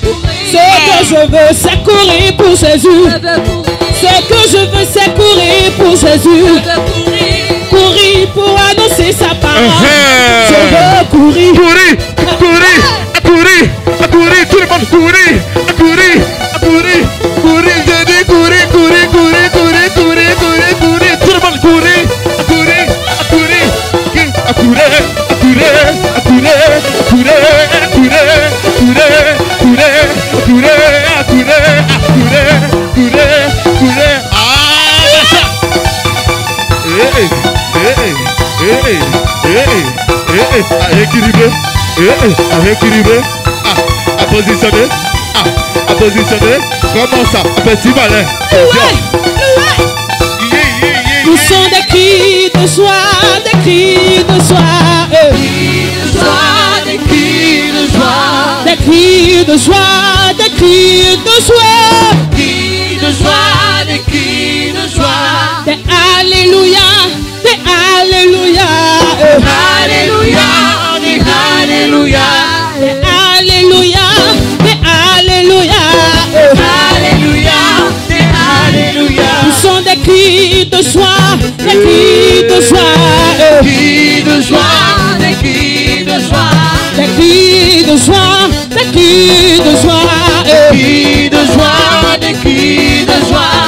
Ce que je veux, c'est courir pour Jésus. Ce que je veux, c'est courir pour Jésus. Courir pour annoncer sa parole. Je veux courir. Courir, courir, courir, courir, tout le monde courir, courir, courir, courir, je dis courir, courir, courir, courir, courir, courir, courir, tout le monde courir, courir, courir, courir, courir, courir, courir, courir, courir, courir. Ah, ça. À équilibrer, à positionner, à positionner. Comment ça? Petit malin. Nous sommes des cris de joie, des cris de joie. Des cris de joie, des cris de joie, des cris de joie, des cris de joie, des cris de joie, des alléluia, des alléluia, alléluia, des alléluia, des alléluia, des alléluia, alléluia, des alléluia. Nous sommes des cris de joie, des cris de joie, des cris de joie, des cris de joie, des cris de joie, des cris de joie, des cris de joie, des cris de joie.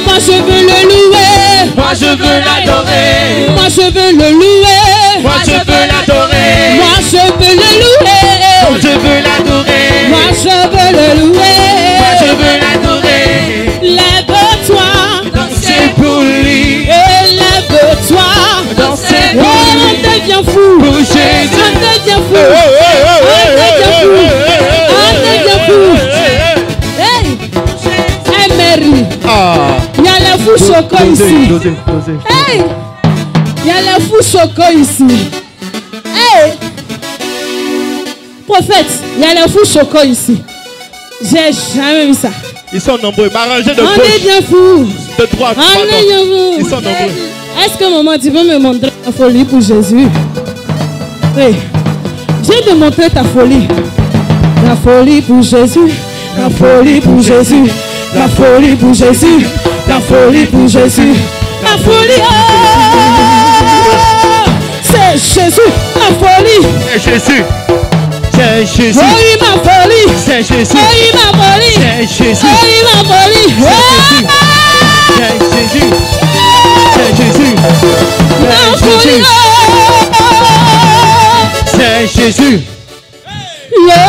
Moi je veux le louer, moi je veux l'adorer, moi je veux le louer, moi je veux l'adorer, moi je veux le louer, moi je veux l'adorer, moi je veux le louer, moi je veux l'adorer. Lève-toi, dansez pour lui, et lève-toi, dansez pour lui. On devient fou pour Jésus, on devient fou, on devient fou, on devient fou. Hey, Mary. Il y a les fous choco ici. Hey! Il y a les fous choco ici. Hey! Prophète, il y a les fous choco ici. J'ai jamais vu ça. Ils sont nombreux. M'arranger de on gauche. Est bien fous. De droite. On est bien fous. Ils sont nombreux. Est-ce que maman, tu veux me montrer ta folie pour Jésus? Oui. J'ai de montrer ta folie. La folie pour Jésus. La folie pour Jésus. La folie pour Jésus. La folie pour Jésus. La folie. Oh, c'est Jésus. La folie. C'est Jésus. C'est Jésus. Oui, ma folie. C'est Jésus. Oui, ma folie. C'est Jésus. Oui, ma folie. C'est Jésus. C'est Jésus. Ma folie. C'est Jésus. Le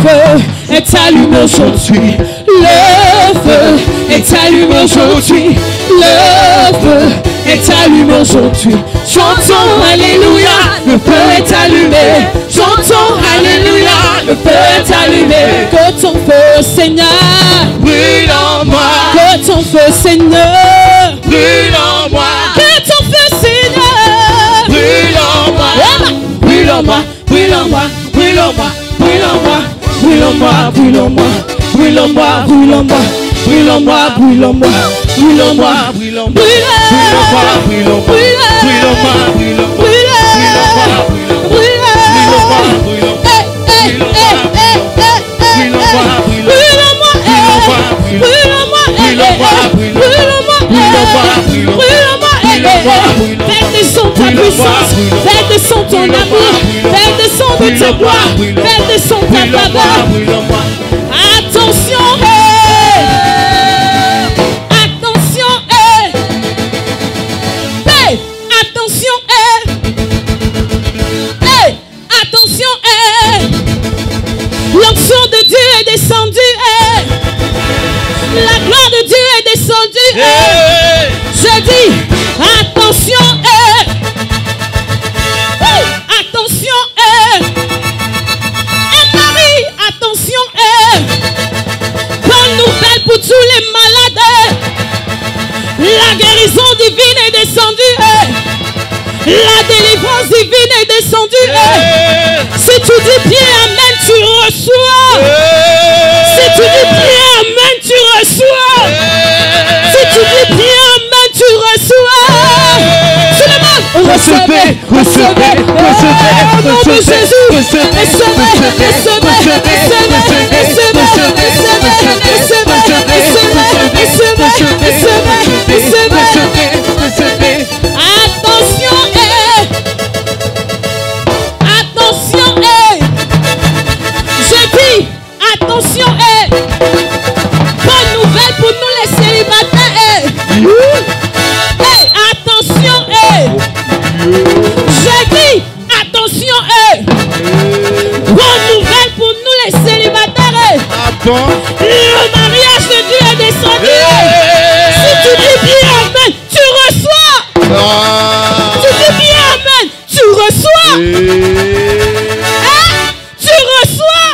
feu est allumé aujourd'hui. Le feu est allumé aujourd'hui. Le feu est allumé aujourd'hui. Chantons Alléluia, le feu est allumé. Chantons Alléluia, le feu est allumé. Que ton feu, Seigneur, Brûle en moi. que ton feu, Seigneur, Brûle en moi. que ton feu, Seigneur, Brûle en moi. brûle en moi, brûle en moi, brûle en moi. Brûle en moi, brûle en moi, brûle en moi, brûle en moi, brûle en moi, brûle en moi, brûle en moi, brûle en moi, brûle en moi, brûle en moi, brûle en moi, brûle en moi, Fais descendre ta puissance, fais descendre ton amour, fais descendre ta gloire, fais descendre ta faveur. Attention, attention, attention, attention, l'onction de Dieu est descendue, la gloire de Dieu est descendue. Je dis, attention, attention, Marie, attention, bonne nouvelle pour tous les malades. La guérison divine est descendue. La délivrance divine est descendue. Si tu dis bien amen, tu reçois. Si tu dis bien amen, tu reçois. Si tu dis bien amen, tu reçois. Tout le monde, recevez, recevez, recevez, au nom de Jésus. Recevez, recevez, recevez, recevez. Ah bon? Le mariage de Dieu est descendu. Si tu dis bien amen, tu reçois. Ah. Tu dis bien amen, tu reçois. Hein? Tu reçois.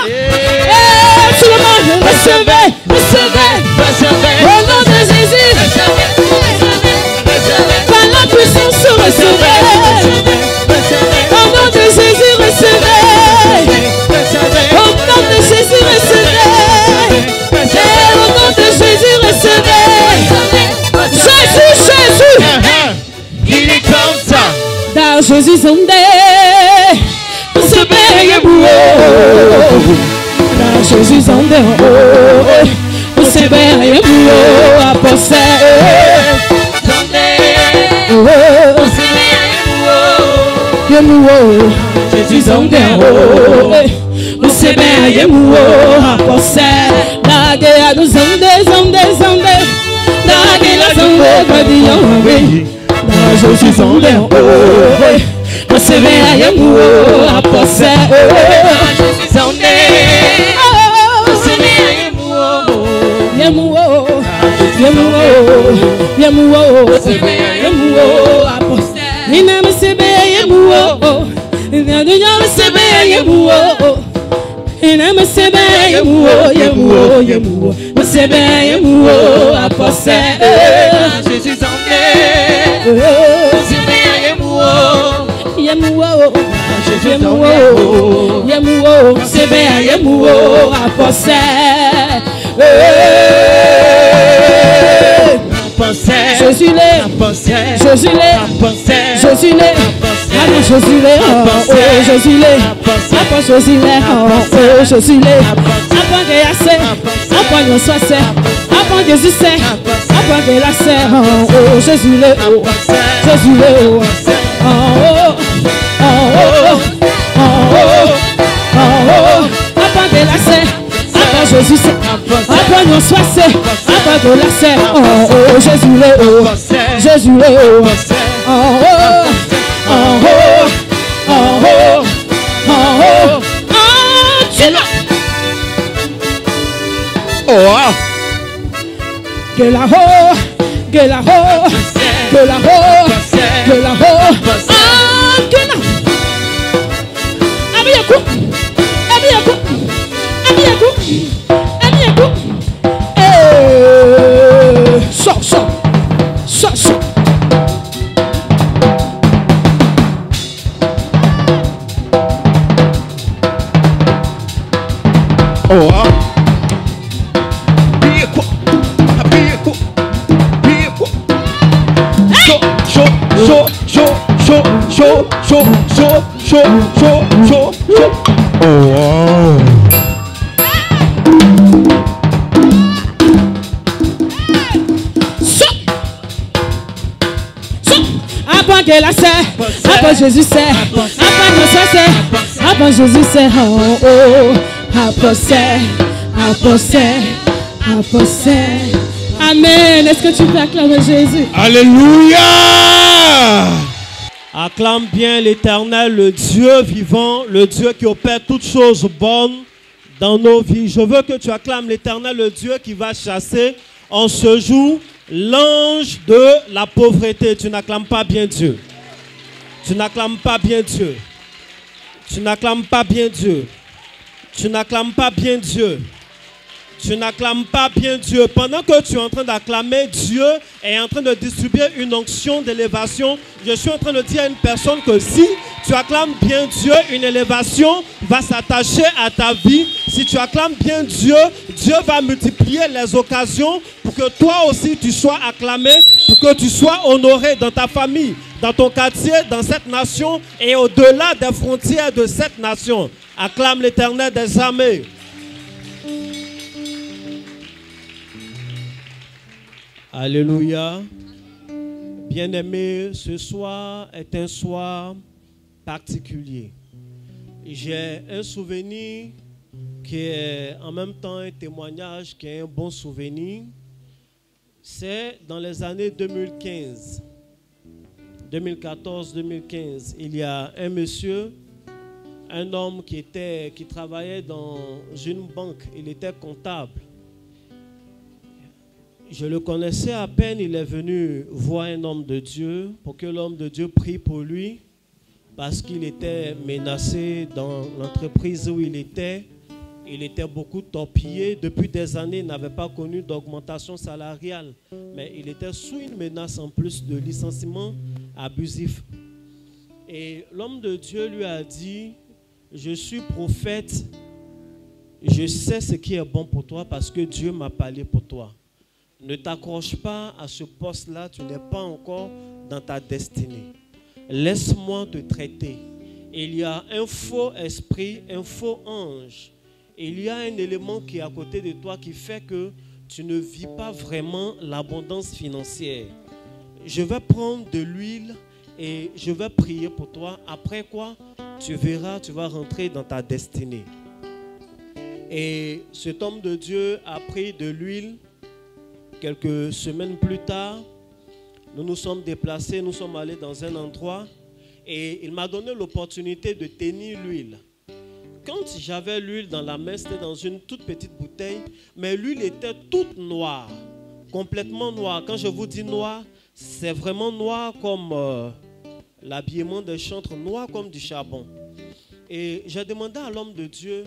Tout le monde, recevez, recevez, recevez. Au nom de Jésus. Par la puissance, recevez. Au nom de Jésus, recevez. Au nom de Jésus, recevez. Et au nom de Jésus, recevez. Jésus, Jésus. Il est comme ça. Dans Jésus, Zondé. Recevez, dans Jésus, Zondé. Recevez, apostez. Jésus en dehors, nous c'est bien yémouo à penser. La guerre nous zondé, la guerre zondé, badillon oui. Jésus en dehors, nous c'est bien yémouo à penser. Jésus en dehors, nous c'est bien yémouo, yémouo, c'est bien yémouo à penser. Ina msebe yemuo, ina dunya msebe yemuo, ina msebe yemuo, msebe yemuo apose. Jésus en msebe yemuo, msebe yemuo apose. Jésus l'est, Jésus l'est, Jésus l'est, avant Jésus l'est, oh Jésus l'est, avant Jésus l'est, oh Jésus l'est, avant de la serre, avant de soi serre, avant de Jésus serre, avant de la serre, oh Jésus l'est, oh Jésus l'est, oh avant de la serre. Jésus c'est, après nous soit c'est, après de la serre, oh Jésus l'est, oh Jésus l'est, tu l'as. Que la ho, que la ho, que la ho, que la ho, que la. Abiyaku, abiyaku. So. De la serre, après Jésus c'est, après nous c'est, après Jésus c'est, apostez. Amen. Est-ce que tu peux acclamer Jésus? Alléluia. Acclame bien l'Éternel, le Dieu vivant, le Dieu qui opère toutes choses bonnes dans nos vies. Je veux que tu acclames l'Éternel, le Dieu qui va chasser en ce jour l'ange de la pauvreté. Tu n'acclames pas bien Dieu. Tu n'acclames pas bien Dieu. Tu n'acclames pas bien Dieu. Tu n'acclames pas bien Dieu. Tu n'acclames pas bien Dieu. Pendant que tu es en train d'acclamer, Dieu est en train de distribuer une onction d'élévation. Je suis en train de dire à une personne que si tu acclames bien Dieu, une élévation va s'attacher à ta vie. Si tu acclames bien Dieu, Dieu va multiplier les occasions pour que toi aussi tu sois acclamé, pour que tu sois honoré dans ta famille, dans ton quartier, dans cette nation et au-delà des frontières de cette nation. Acclame l'Éternel des armées. Alléluia. Bien-aimé, ce soir est un soir particulier. J'ai un souvenir qui est en même temps un témoignage, qui est un bon souvenir. C'est dans les années 2015, 2014-2015. Il y a un monsieur un homme qui travaillait dans une banque. Il était comptable. Je le connaissais à peine. Il est venu voir un homme de Dieu pour que l'homme de Dieu prie pour lui parce qu'il était menacé dans l'entreprise où il était. Il était beaucoup torpillé. Depuis des années, il n'avait pas connu d'augmentation salariale. Mais il était sous une menace en plus de licenciement abusif. Et l'homme de Dieu lui a dit, je suis prophète, je sais ce qui est bon pour toi parce que Dieu m'a parlé pour toi. Ne t'accroche pas à ce poste-là, tu n'es pas encore dans ta destinée. Laisse-moi te traiter. Il y a un faux esprit, un faux ange. Il y a un élément qui est à côté de toi qui fait que tu ne vis pas vraiment l'abondance financière. Je vais prendre de l'huile et je vais prier pour toi. Après quoi, tu verras, tu vas rentrer dans ta destinée. Et cet homme de Dieu a pris de l'huile. Quelques semaines plus tard, nous nous sommes déplacés, nous sommes allés dans un endroit et il m'a donné l'opportunité de tenir l'huile. Quand j'avais l'huile dans la main, c'était dans une toute petite bouteille, mais l'huile était toute noire, complètement noire. Quand je vous dis noir, c'est vraiment noir comme l'habillement des chantres, noir comme du charbon. Et j'ai demandé à l'homme de Dieu,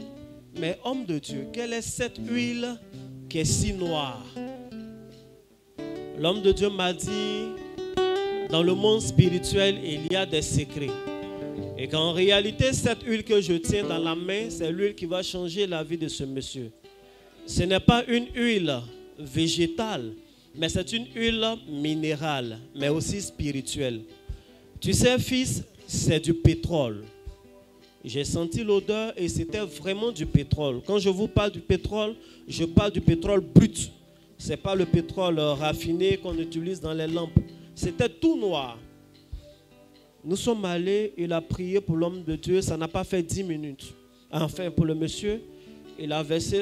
mais homme de Dieu, quelle est cette huile qui est si noire? L'homme de Dieu m'a dit, dans le monde spirituel, il y a des secrets. Et qu'en réalité, cette huile que je tiens dans la main, c'est l'huile qui va changer la vie de ce monsieur. Ce n'est pas une huile végétale, mais c'est une huile minérale, mais aussi spirituelle. Tu sais, fils, c'est du pétrole. J'ai senti l'odeur et c'était vraiment du pétrole. Quand je vous parle du pétrole, je parle du pétrole brut. Ce n'est pas le pétrole raffiné qu'on utilise dans les lampes. C'était tout noir. Nous sommes allés, il a prié pour l'homme de Dieu. Ça n'a pas fait 10 minutes. Enfin, pour le monsieur, il a versé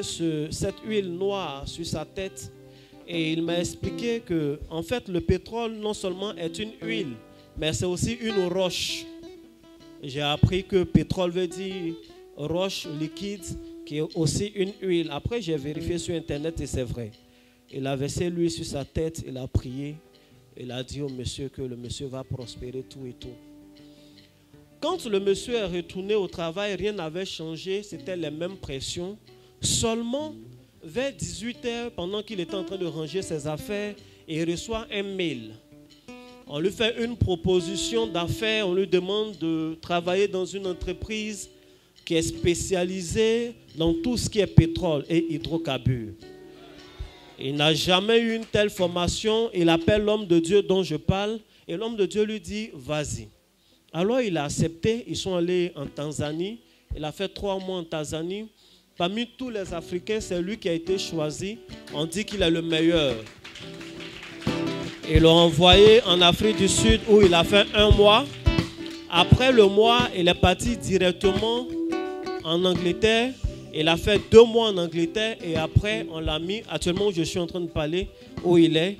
cette huile noire sur sa tête. Et il m'a expliqué que, en fait, le pétrole, non seulement est une huile, mais c'est aussi une roche. J'ai appris que pétrole veut dire roche liquide, qui est aussi une huile. Après, j'ai vérifié sur Internet et c'est vrai. Il a versé l'huile sur sa tête, il a prié. Il a dit au monsieur que le monsieur va prospérer tout et tout. Quand le monsieur est retourné au travail, rien n'avait changé, c'était les mêmes pressions. Seulement, vers 18h, pendant qu'il était en train de ranger ses affaires, il reçoit un mail. On lui fait une proposition d'affaires, on lui demande de travailler dans une entreprise qui est spécialisée dans tout ce qui est pétrole et hydrocarbures. Il n'a jamais eu une telle formation. Il appelle l'homme de Dieu dont je parle. Et l'homme de Dieu lui dit, vas-y. Alors il a accepté. Ils sont allés en Tanzanie. Il a fait 3 mois en Tanzanie. Parmi tous les Africains, c'est lui qui a été choisi. On dit qu'il est le meilleur. Ils l'ont envoyé en Afrique du Sud où il a fait 1 mois. Après le mois, il est parti directement en Angleterre. Il a fait 2 mois en Angleterre et après on l'a mis, actuellement où je suis en train de parler, où il est,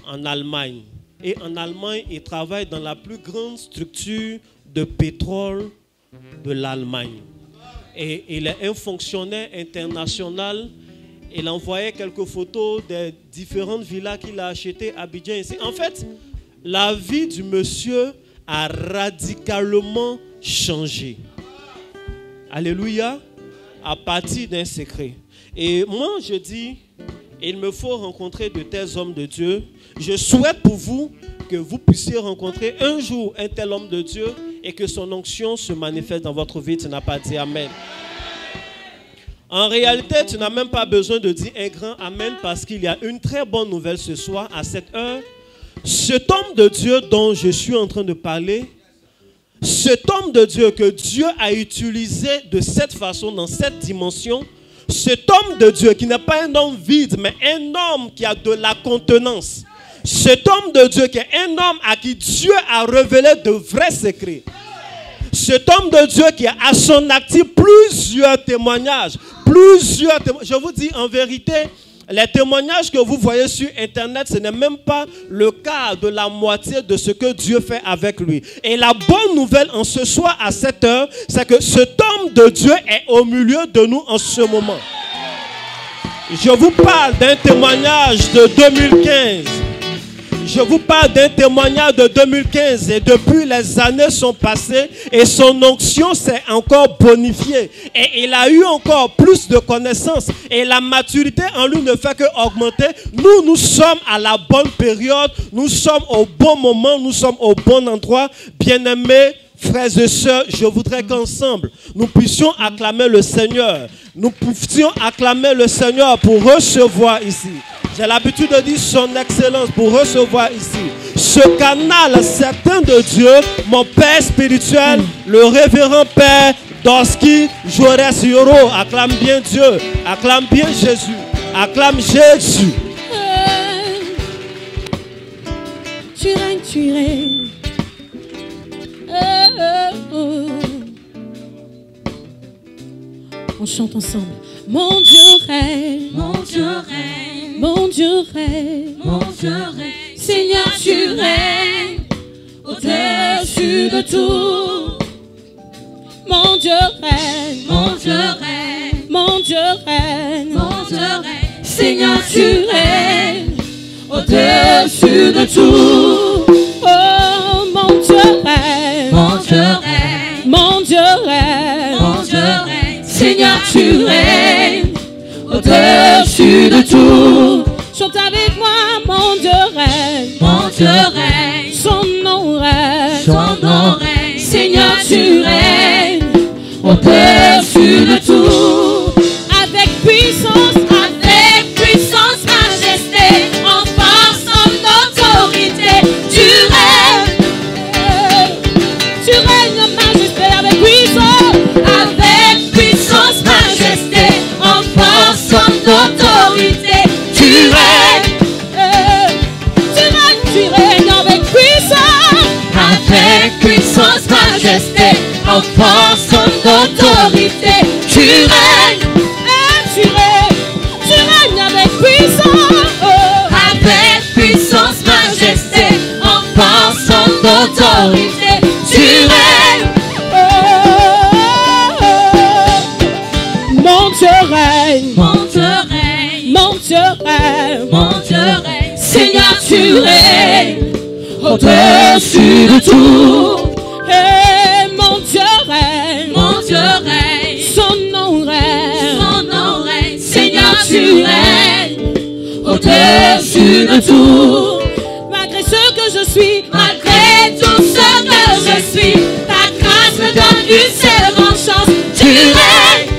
en Allemagne. Et en Allemagne, il travaille dans la plus grande structure de pétrole de l'Allemagne. Et il est un fonctionnaire international. Il envoyait quelques photos des différentes villas qu'il a achetées à Abidjan. En fait, la vie du monsieur a radicalement changé. Alléluia. À partir d'un secret. Et moi, je dis, il me faut rencontrer de tels hommes de Dieu. Je souhaite pour vous que vous puissiez rencontrer un jour un tel homme de Dieu et que son onction se manifeste dans votre vie. Tu n'as pas dit Amen. En réalité, tu n'as même pas besoin de dire un grand Amen parce qu'il y a une très bonne nouvelle ce soir à cette heure. Cet homme de Dieu dont je suis en train de parler, cet homme de Dieu que Dieu a utilisé de cette façon, dans cette dimension, cet homme de Dieu qui n'est pas un homme vide, mais un homme qui a de la contenance. Cet homme de Dieu qui est un homme à qui Dieu a révélé de vrais secrets. Cet homme de Dieu qui a à son actif plusieurs témoignages. Je vous dis en vérité, les témoignages que vous voyez sur Internet, ce n'est même pas le cas de la moitié de ce que Dieu fait avec lui. Et la bonne nouvelle en ce soir à cette heure, c'est que cet homme de Dieu est au milieu de nous en ce moment. Je vous parle d'un témoignage de 2015. Je vous parle d'un témoignage de 2015 et depuis les années sont passées et son onction s'est encore bonifiée et il a eu encore plus de connaissances et la maturité en lui ne fait qu'augmenter. Nous sommes à la bonne période, nous sommes au bon moment, nous sommes au bon endroit. Bien-aimés, frères et sœurs, je voudrais qu'ensemble, nous puissions acclamer le Seigneur. Nous puissions acclamer le Seigneur pour recevoir ici. J'ai l'habitude de dire son excellence pour recevoir ici. Ce canal certain de Dieu, mon Père spirituel, le révérend Père Dorski Jaurès Yoro. Acclame bien Dieu, acclame bien Jésus, acclame Jésus. Tu règnes, tu règnes. On chante ensemble. Mon Dieu règne, Mon Dieu règne, mon Dieu règne, mon Dieu règne. Seigneur, tu règnes au-dessus de tout. mon Dieu règne, Mon Dieu règne, mon Dieu règne, mon Dieu règne. Seigneur, tu règnes au-dessus de tout. oh mon Dieu règne, Mon Dieu règne, mon Dieu règne, mon Dieu règne. Seigneur, tu règnes au-dessus de tout. chante avec moi, mon Dieu règne, Mon Dieu règne, son nom règne, son nom règne. Seigneur, tu règnes au-dessus de tout. avec puissance, Avec puissance, majesté, en force, en autorité, tu règnes. tu règnes en majesté avec puissance, Avec puissance, majesté, en force, en autorité, tu règnes. tu règnes avec puissance, Avec puissance, majesté, en force, en autorité, tu règnes. tu règnes avec puissance, Avec puissance, majesté, en force, en autorité, tu règnes. mon Dieu règne, Mon Dieu règne, mon Dieu règne, mon Dieu règne. Seigneur, tu règnes au-dessus de tout. mon Dieu règne, Mon Dieu règne, son nom règne, son nom règne. Seigneur, tu règnes au-dessus de tout. malgré ce que je suis, Malgré tout ce que je suis, ta grâce me donne une seconde chance. Tu règnes,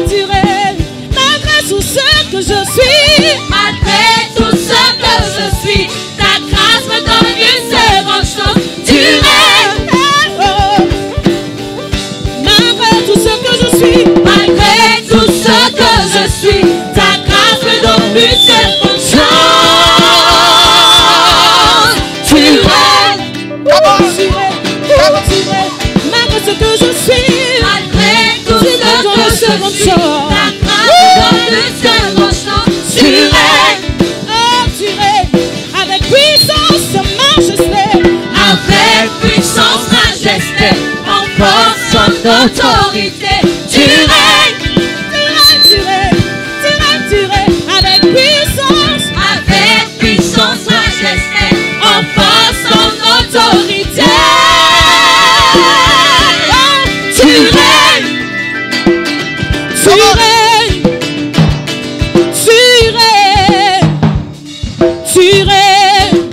tu règnes, malgré tout ce que je suis, malgré tout ce que je suis, ta grâce me donne une seconde chance. Tu règnes, malgré tout ce que je suis, malgré tout ce que je suis, ta grâce me donne une seconde chance. Tu règnes, malgré ce que je suis, malgré tout ce que je suis, ta grâce me donne une seconde chance. Tu règnes. tu règnes avec puissance, majesté, Avec puissance, majesté, en force, en autorité, tu règnes. tu règnes avec puissance, Avec puissance, majesté, en force, en autorité, tu règnes. tu règnes, tu règnes, tu règnes,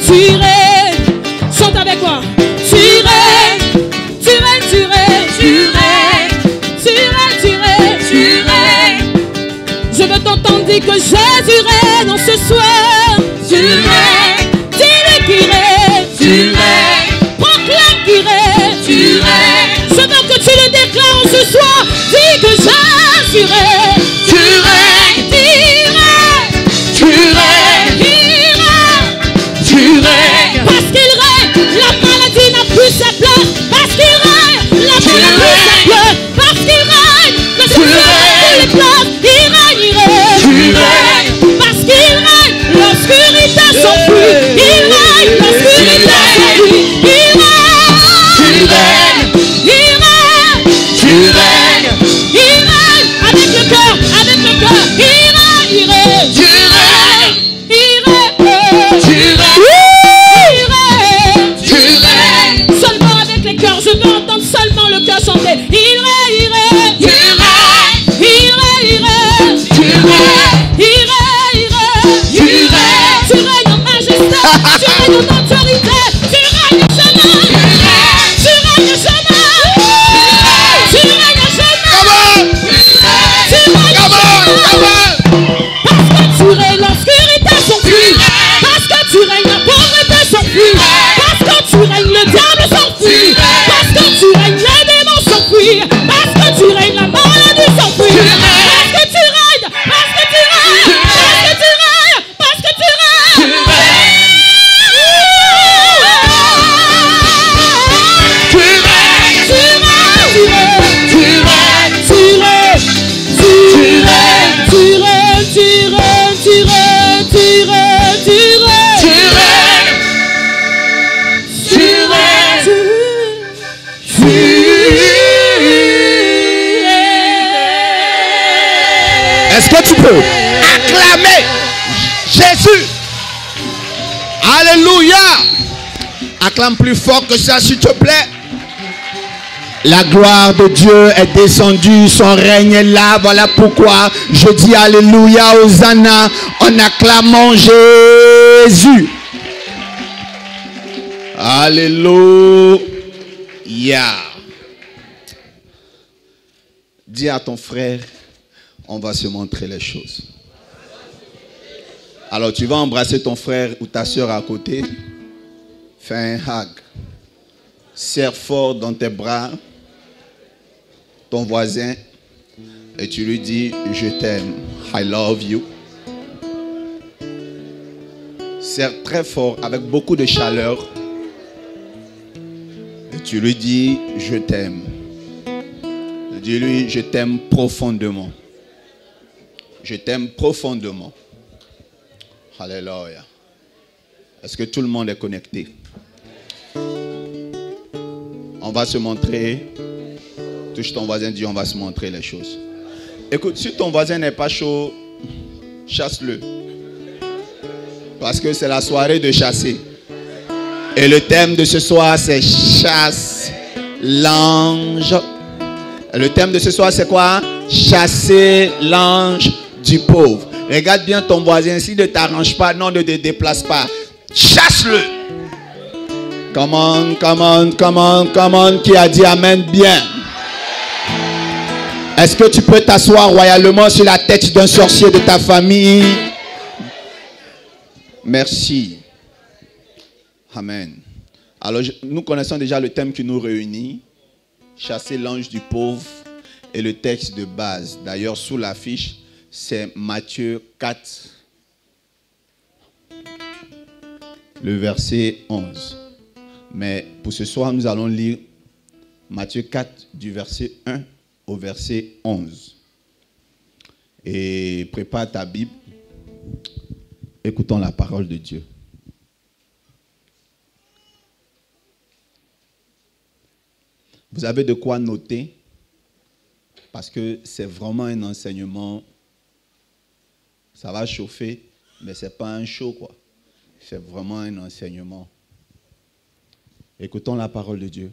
tu règnes, chante avec moi, tu règnes, tu règnes, tu règnes, Tu règnes, tu règnes, tu règnes, tu règnes, je veux t'entendre dire que Jésus règne en ce soir, tu règnes, dis-lui qu'il règne, tu règnes, proclame qu'il règne, tu règnes, je veux que tu le déclares en ce soir, dis que Jésus règne, tu règnes, il règne, tu règnes, il règne, tu règnes. parce qu'il règne, la maladie n'a plus sa place, parce qu'il règne, la maladie n'a plus sa place, parce qu'il règne, le succès n'a plus les places, il règne, il règne. Tu règnes en majesté, tu règnes en autorité, tu règnes jamais. Tu règnes jamais. Tu règnes jamais. Tu règnes jamais. Parce que tu règnes, l'obscurité s'enfuit. Parce que tu règnes, la pauvreté s'enfuit. Parce que tu règnes, le diable s'enfuit. Parce que tu règnes, les démons s'enfuient. Parce que tu règnes, la maladie s'enfuit. Parce que tu règnes, parce que tu règnes, parce que tu règnes, parce que tu règnes. Est-ce que tu peux acclamer Jésus? Alléluia. Acclame plus fort que ça, s'il te plaît. La gloire de Dieu est descendue, son règne est là. Voilà pourquoi je dis Alléluia, Hosanna, en acclamant Jésus. Alléluia. Dis à ton frère, on va se montrer les choses. Alors tu vas embrasser ton frère ou ta soeur à côté. Fais un hug. Serre fort dans tes bras ton voisin et tu lui dis je t'aime, I love you. Serre très fort avec beaucoup de chaleur et tu lui dis je t'aime. Dis-lui je t'aime profondément. Je t'aime profondément. Alléluia. Est-ce que tout le monde est connecté? On va se montrer. Touche ton voisin, dis on va se montrer les choses. Écoute, si ton voisin n'est pas chaud, chasse-le. Parce que c'est la soirée de chasser. Et le thème de ce soir, c'est chasse l'ange. Le thème de ce soir, c'est quoi? Chasser l'ange du pauvre. Regarde bien ton voisin. S'il ne t'arrange pas, non, ne te déplace pas. Chasse-le. Come on, come on, come on, come on. Qui a dit amen bien? Est-ce que tu peux t'asseoir royalement sur la tête d'un sorcier de ta famille? Merci. Amen. Alors, nous connaissons déjà le thème qui nous réunit. Chasser l'ange du pauvre. Et le texte de base, d'ailleurs sous l'affiche, c'est Matthieu 4, le verset 11. Mais pour ce soir, nous allons lire Matthieu 4 du verset 1 au verset 11. Et prépare ta Bible. Écoutons la parole de Dieu. Vous avez de quoi noter? Parce que c'est vraiment un enseignement, ça va chauffer, mais ce n'est pas un show, quoi. C'est vraiment un enseignement. Écoutons la parole de Dieu.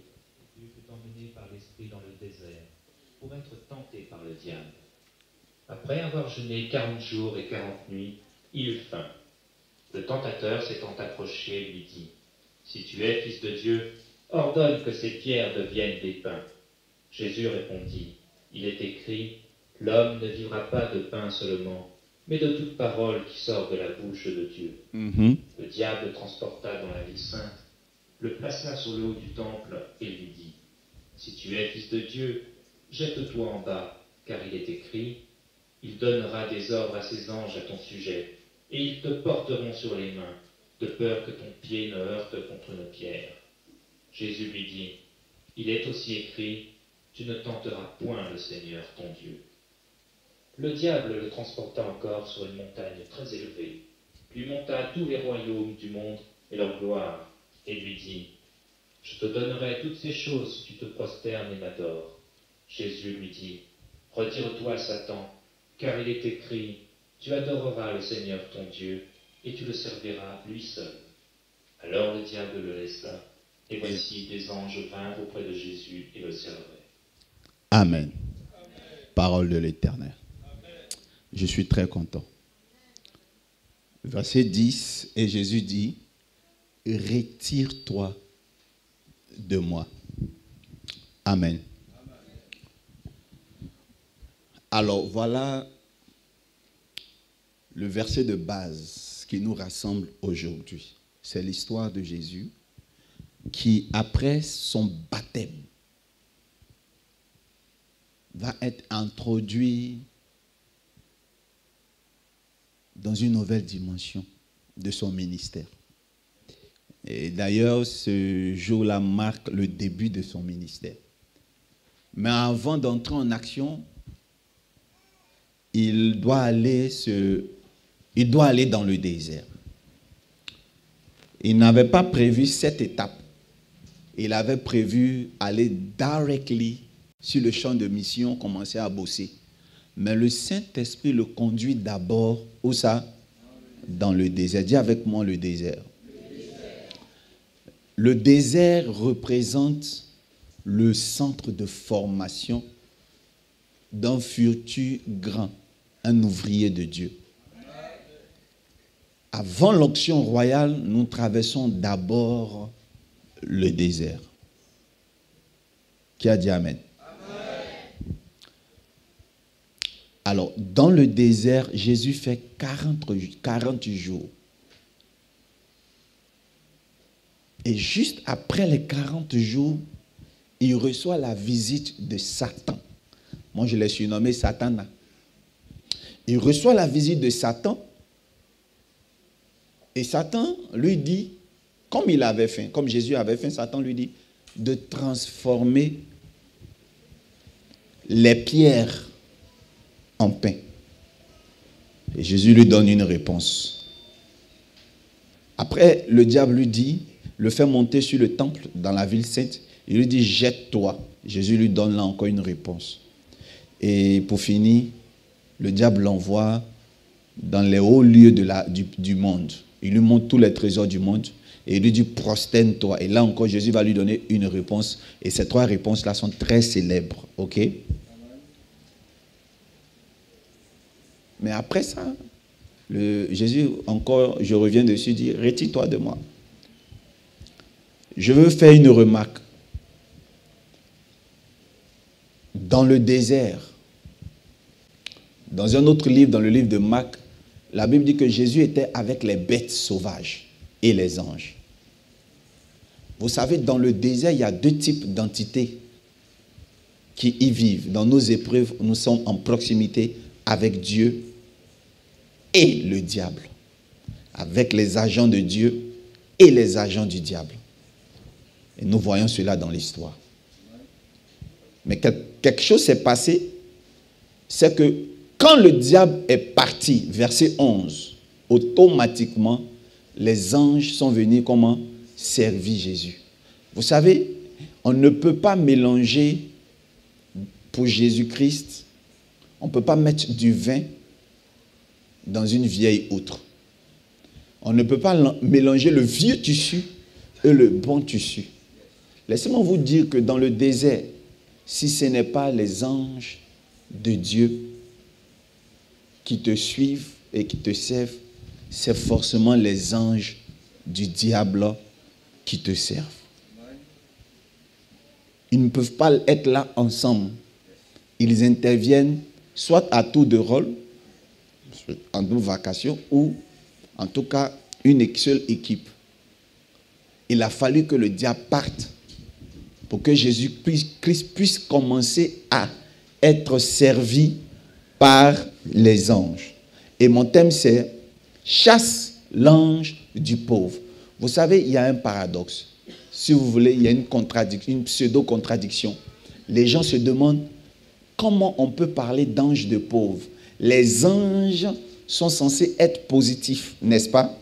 Dieu fut emmené par l'Esprit dans le désert pour être tenté par le diable. Après avoir jeûné 40 jours et 40 nuits, il eut faim. Le tentateur s'étant approché lui dit, « Si tu es fils de Dieu, ordonne que ces pierres deviennent des pains. » Jésus répondit, « Il est écrit, l'homme ne vivra pas de pain seulement, mais de toute parole qui sort de la bouche de Dieu. » Le diable le transporta dans la ville sainte, le plaça sur le haut du temple et lui dit, « Si tu es fils de Dieu, jette-toi en bas, car il est écrit, il donnera des ordres à ses anges à ton sujet, et ils te porteront sur les mains, de peur que ton pied ne heurte contre une pierre. » Jésus lui dit, « Il est aussi écrit, tu ne tenteras point le Seigneur ton Dieu. » Le diable le transporta encore sur une montagne très élevée, lui monta tous les royaumes du monde et leur gloire, et lui dit, « Je te donnerai toutes ces choses si tu te prosternes et m'adores. » Jésus lui dit, « Retire-toi, Satan, car il est écrit, tu adoreras le Seigneur ton Dieu, et tu le serviras lui seul. » Alors le diable le laissa, et voici des anges vinrent auprès de Jésus et le servaient. Amen. Parole de l'Éternel. Amen. Je suis très content. Verset 10, et Jésus dit, retire-toi de moi. Amen. Alors voilà le verset de base qui nous rassemble aujourd'hui. C'est l'histoire de Jésus qui, après son baptême, va être introduit dans une nouvelle dimension de son ministère. Et d'ailleurs, ce jour-là marque le début de son ministère. Mais avant d'entrer en action, il doit aller dans le désert. Il n'avait pas prévu cette étape. Il avait prévu aller directly sur le champ de mission, commencer à bosser. Mais le Saint-Esprit le conduit d'abord, où ça? Dans le désert. Dis avec moi le désert. Le désert représente le centre de formation d'un futur grand, un ouvrier de Dieu. Avant l'onction royale, nous traversons d'abord le désert. Qui a dit Amen? Alors, dans le désert, Jésus fait 40 jours. Et juste après les 40 jours, il reçoit la visite de Satan. Moi, je l'ai surnommé Satana. Il reçoit la visite de Satan. Et Satan lui dit, comme il avait fait, comme Jésus avait fait, Satan lui dit de transformer les pierres en pain. Et Jésus lui donne une réponse. Après, le diable lui dit, le fait monter sur le temple dans la ville sainte. Il lui dit, jette-toi. Jésus lui donne là encore une réponse. Et pour finir, le diable l'envoie dans les hauts lieux du monde. Il lui montre tous les trésors du monde. Et il lui dit, prosterne-toi. Et là encore, Jésus va lui donner une réponse. Et ces 3 réponses-là sont très célèbres. OK? Mais après ça, Jésus, encore, je reviens dessus, dit, retire-toi de moi. Je veux faire une remarque. Dans le désert, dans un autre livre, dans le livre de Marc, la Bible dit que Jésus était avec les bêtes sauvages et les anges. Vous savez, dans le désert, il y a 2 types d'entités qui y vivent. Dans nos épreuves, nous sommes en proximité avec Dieu et le diable. Avec les agents de Dieu et les agents du diable. Et nous voyons cela dans l'histoire. Mais quelque chose s'est passé, c'est que quand le diable est parti, verset 11, automatiquement, les anges sont venus comment? Servir Jésus. Vous savez, on ne peut pas mélanger pour Jésus-Christ, on ne peut pas mettre du vin dans une vieille outre. On ne peut pas mélanger le vieux tissu et le bon tissu. Laissez-moi vous dire que dans le désert, si ce n'est pas les anges de Dieu qui te suivent et qui te servent, c'est forcément les anges du diable qui te servent. Ils ne peuvent pas être là ensemble. Ils interviennent soit à tour de rôle, en nos vacations, ou en tout cas une seule équipe. Il a fallu que le diable parte pour que Jésus-Christ puisse commencer à être servi par les anges. Et mon thème c'est « Chasse l'ange du pauvre ». Vous savez, il y a un paradoxe. Si vous voulez, il y a une contradiction, une pseudo-contradiction. Les gens se demandent comment on peut parler d'ange de pauvre. Les anges sont censés être positifs, n'est-ce pas?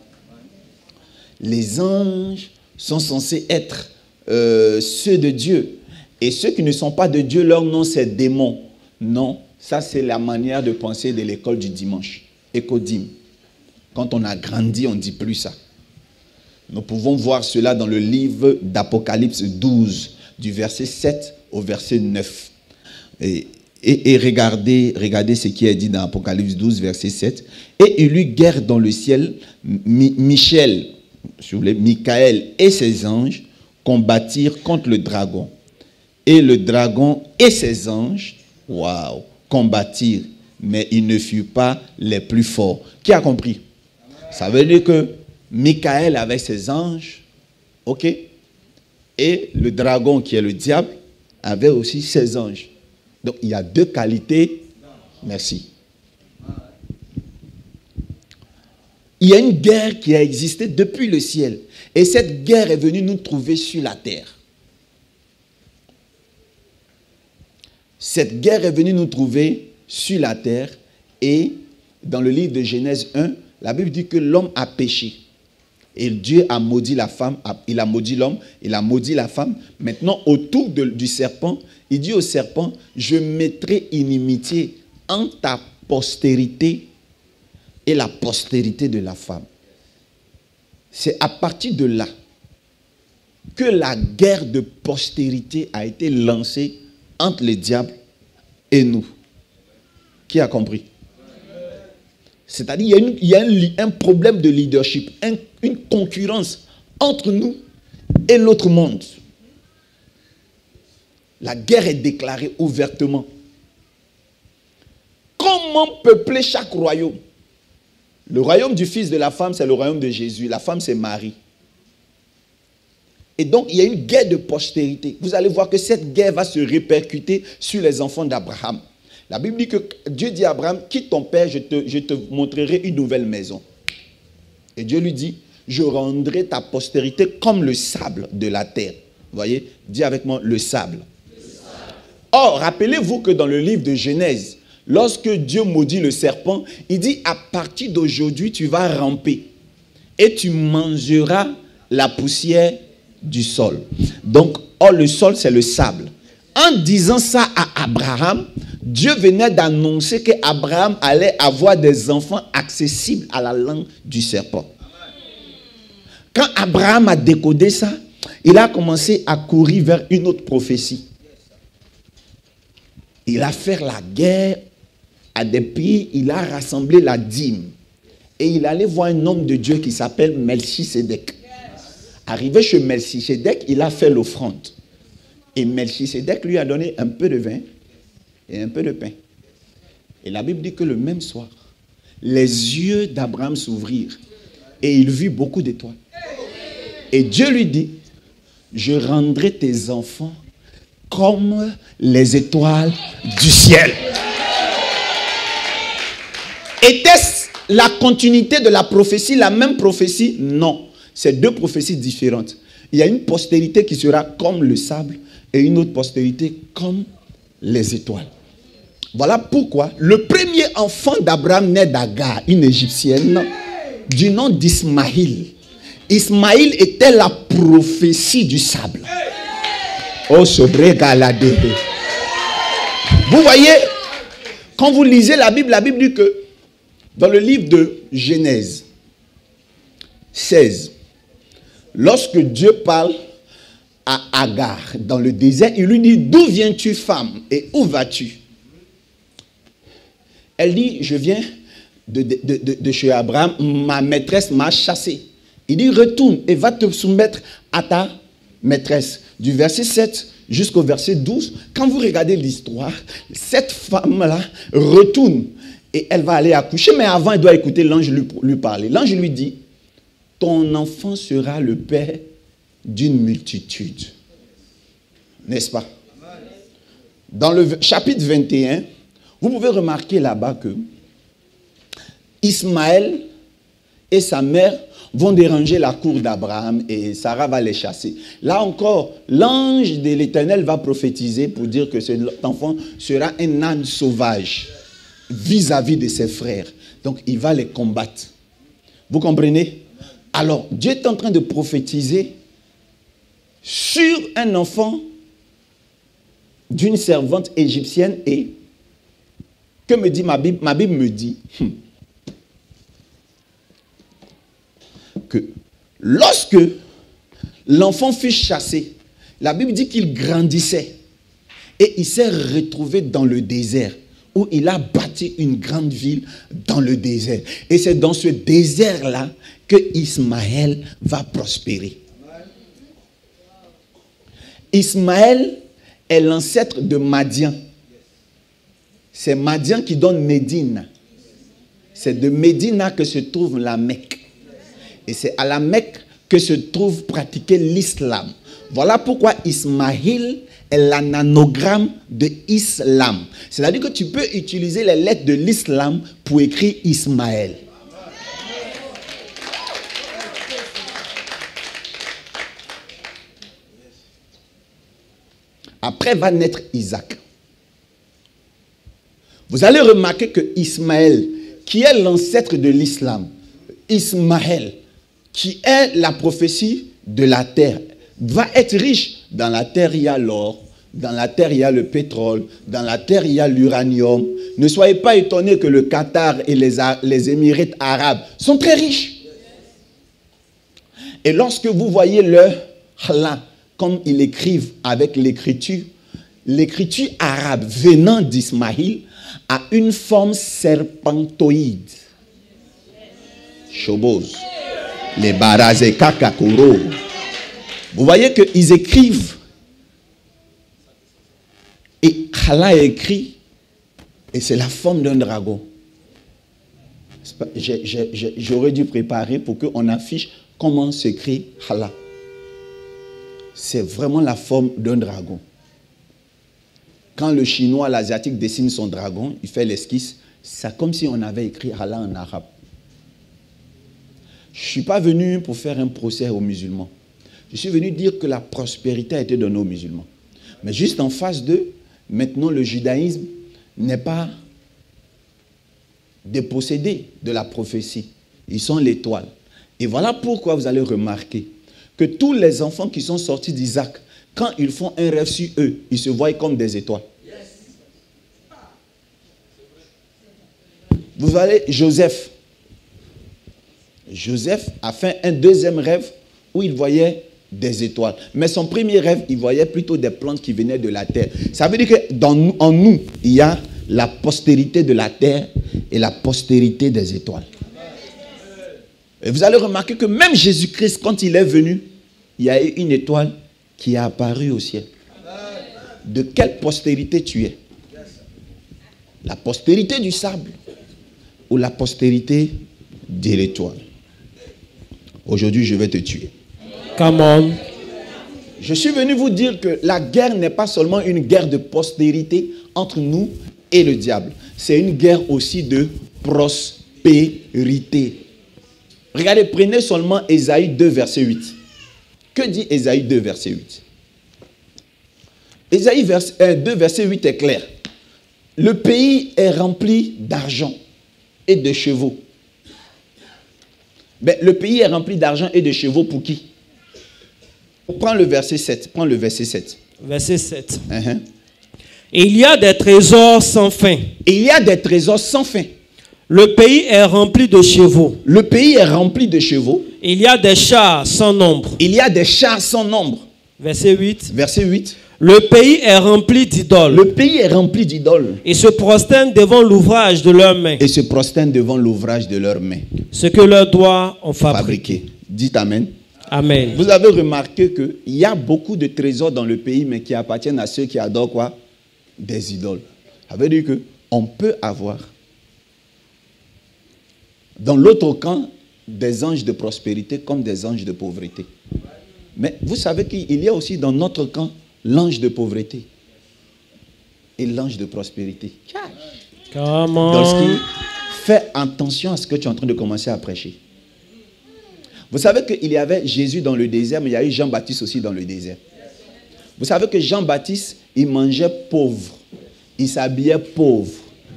Les anges sont censés être ceux de Dieu. Et ceux qui ne sont pas de Dieu, leur nom c'est démons. Non, ça c'est la manière de penser de l'école du dimanche. Écodim. Quand on a grandi, on ne dit plus ça. Nous pouvons voir cela dans le livre d'Apocalypse 12, du verset 7 au verset 9. Et Et regardez ce qui est dit dans Apocalypse 12, verset 7. Et il eut guerre dans le ciel. Michaël et ses anges combattirent contre le dragon. Et le dragon et ses anges, combattirent. Mais ils ne furent pas les plus forts. Qui a compris? Ça veut dire que Michaël avec ses anges, ok? Et le dragon qui est le diable avait aussi ses anges. Donc il y a deux qualités. Merci. Il y a une guerre qui a existé depuis le ciel. Et cette guerre est venue nous trouver sur la terre. Cette guerre est venue nous trouver sur la terre. Et dans le livre de Genèse 1, la Bible dit que l'homme a péché. Et Dieu a maudit la femme, il a maudit l'homme, il a maudit la femme. Maintenant, autour du serpent, il dit au serpent, je mettrai inimitié entre ta postérité et la postérité de la femme. C'est à partir de là que la guerre de postérité a été lancée entre le diable et nous. Qui a compris? C'est-à-dire qu'il y a un problème de leadership, une concurrence entre nous et l'autre monde. La guerre est déclarée ouvertement. Comment peupler chaque royaume? Le royaume du Fils de la femme, c'est le royaume de Jésus. La femme, c'est Marie. Et donc, il y a une guerre de postérité. Vous allez voir que cette guerre va se répercuter sur les enfants d'Abraham. La Bible dit que Dieu dit à Abraham, quitte ton père, je te montrerai une nouvelle maison. Et Dieu lui dit, je rendrai ta postérité comme le sable de la terre. Vous voyez, dis avec moi, le sable. Or, rappelez-vous que dans le livre de Genèse, lorsque Dieu maudit le serpent, il dit, à partir d'aujourd'hui, tu vas ramper et tu mangeras la poussière du sol. Donc, or, le sol, c'est le sable. En disant ça à Abraham, Dieu venait d'annoncer qu'Abraham allait avoir des enfants accessibles à la langue du serpent. Quand Abraham a décodé ça, il a commencé à courir vers une autre prophétie. Il a fait la guerre à des pays, il a rassemblé la dîme. Et il allait voir un homme de Dieu qui s'appelle Melchisédek. Arrivé chez Melchisédek, il a fait l'offrande. Et Melchisédek lui a donné un peu de vin et un peu de pain. Et la Bible dit que le même soir, les yeux d'Abraham s'ouvrirent et il vit beaucoup d'étoiles. Et Dieu lui dit, je rendrai tes enfants comme les étoiles du ciel. Était-ce la continuité de la prophétie, la même prophétie? Non. C'est deux prophéties différentes. Il y a une postérité qui sera comme le sable et une autre postérité comme les étoiles. Voilà pourquoi le premier enfant d'Abraham naît d'Agar, une égyptienne, du nom d'Ismaïl. Ismaïl était la prophétie du sable. Oh, sobre galade. Vous voyez, quand vous lisez la Bible dit que dans le livre de Genèse 16, lorsque Dieu parle à Agar dans le désert, il lui dit, d'où viens-tu, femme, et où vas-tu? Elle dit, je viens de chez Abraham, ma maîtresse m'a chassé. Il dit, retourne et va te soumettre à ta maîtresse. Du verset 7 jusqu'au verset 12, quand vous regardez l'histoire, cette femme-là retourne et elle va aller accoucher, mais avant, elle doit écouter l'ange lui parler. L'ange lui dit, ton enfant sera le père d'une multitude. N'est-ce pas? Dans le chapitre 21, vous pouvez remarquer là-bas que Ismaël et sa mère vont déranger la cour d'Abraham et Sarah va les chasser. Là encore, l'ange de l'Éternel va prophétiser pour dire que cet enfant sera un âne sauvage vis-à-vis de ses frères. Donc, il va les combattre. Vous comprenez? Alors, Dieu est en train de prophétiser sur un enfant d'une servante égyptienne et que me dit ma Bible? Ma Bible me dit que lorsque l'enfant fut chassé, la Bible dit qu'il grandissait Et il s'est retrouvé dans le désert, où il a bâti une grande ville dans le désert. Et c'est dans ce désert-là que Ismaël va prospérer. Ismaël est l'ancêtre de Madian. C'est Madian qui donne Médine. C'est de Médina que se trouve la Mecque. Et c'est à la Mecque que se trouve pratiqué l'islam. Voilà pourquoi Ismaël est l'anagramme de Islam. C'est-à-dire que tu peux utiliser les lettres de l'islam pour écrire Ismaël. Après va naître Isaac. Vous allez remarquer que Ismaël, qui est l'ancêtre de l'islam, Ismaël, qui est la prophétie de la terre, va être riche. Dans la terre, il y a l'or. Dans la terre, il y a le pétrole. Dans la terre, il y a l'uranium. Ne soyez pas étonnés que le Qatar et les Émirats arabes sont très riches. Et lorsque vous voyez le halal, comme ils écrivent avec l'écriture arabe venant d'Ismaïl a une forme serpentoïde. Shobos. Les barazé kakakoro. Vous voyez qu'ils écrivent. Et Allah écrit. Et c'est la forme d'un dragon. J'aurais dû préparer pour qu'on affiche comment s'écrit Allah. C'est vraiment la forme d'un dragon. Quand le chinois, l'asiatique dessine son dragon, il fait l'esquisse. C'est comme si on avait écrit Allah en arabe. Je ne suis pas venu pour faire un procès aux musulmans. Je suis venu dire que la prospérité a été donnée aux musulmans. Mais juste en face d'eux, maintenant le judaïsme n'est pas dépossédé de la prophétie. Ils sont l'étoile. Et voilà pourquoi vous allez remarquer que tous les enfants qui sont sortis d'Isaac, quand ils font un rêve sur eux, ils se voient comme des étoiles. Vous voyez Joseph. Joseph a fait un deuxième rêve où il voyait des étoiles. Mais son premier rêve, il voyait plutôt des plantes qui venaient de la terre. Ça veut dire qu'en nous, il y a la postérité de la terre et la postérité des étoiles. Et vous allez remarquer que même Jésus-Christ, quand il est venu, il y a eu une étoile qui est apparue au ciel. De quelle postérité tu es? La postérité du sable ou la postérité de l'étoile? Aujourd'hui, je vais te tuer. Come on. Je suis venu vous dire que la guerre n'est pas seulement une guerre de postérité entre nous et le diable. C'est une guerre aussi de prospérité. Regardez, prenez seulement Ésaïe 2, verset 8. Que dit Ésaïe 2, verset 8? Ésaïe 2, verset 8 est clair. Le pays est rempli d'argent et de chevaux. Mais le pays est rempli d'argent et de chevaux pour qui? Prends le verset 7. Prends le verset 7. Verset 7. Et il y a des trésors sans fin. Et il y a des trésors sans fin. Le pays est rempli de chevaux. Le pays est rempli de chevaux. Il y a des chars sans nombre. Il y a des chars sans nombre. Verset 8. Verset 8. Le pays est rempli d'idoles. Le pays est rempli d'idoles. Et se prosternent devant l'ouvrage de leurs mains. Et se prosternent devant l'ouvrage de leurs mains. Ce que leurs doigts ont fabriqué. Dites Amen. Amen. Vous avez remarqué qu'il y a beaucoup de trésors dans le pays, mais qui appartiennent à ceux qui adorent quoi? Des idoles. Ça veut dire qu'on peut avoir dans l'autre camp des anges de prospérité comme des anges de pauvreté. Mais vous savez qu'il y a aussi dans notre camp l'ange de pauvreté et l'ange de prospérité. Donc, fais attention à ce que tu es en train de commencer à prêcher. Vous savez qu'il y avait Jésus dans le désert, mais il y a eu Jean-Baptiste aussi dans le désert. Vous savez que Jean-Baptiste, il mangeait pauvre. Il s'habillait pauvre.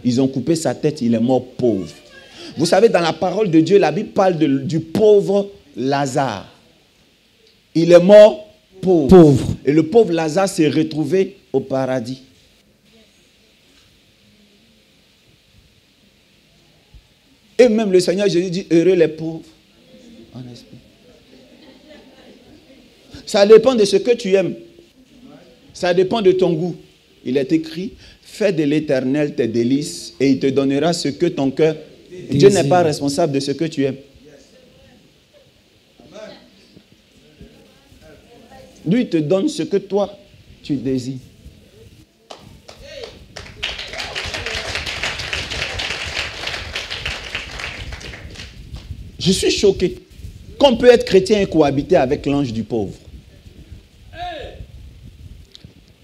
Ils ont coupé sa tête, il est mort pauvre. Vous savez, dans la parole de Dieu, la Bible parle du pauvre Lazare. Il est mort pauvre. Et le pauvre Lazare s'est retrouvé au paradis. Et même le Seigneur Jésus dit, heureux les pauvres en esprit. Ça dépend de ce que tu aimes. Ça dépend de ton goût. Il est écrit, fais de l'Éternel tes délices et il te donnera ce que ton cœur... Dieu n'est pas responsable de ce que tu aimes. Lui, il te donne ce que toi, tu désires. Je suis choqué. Qu'on peut être chrétien et cohabiter avec l'ange du pauvre.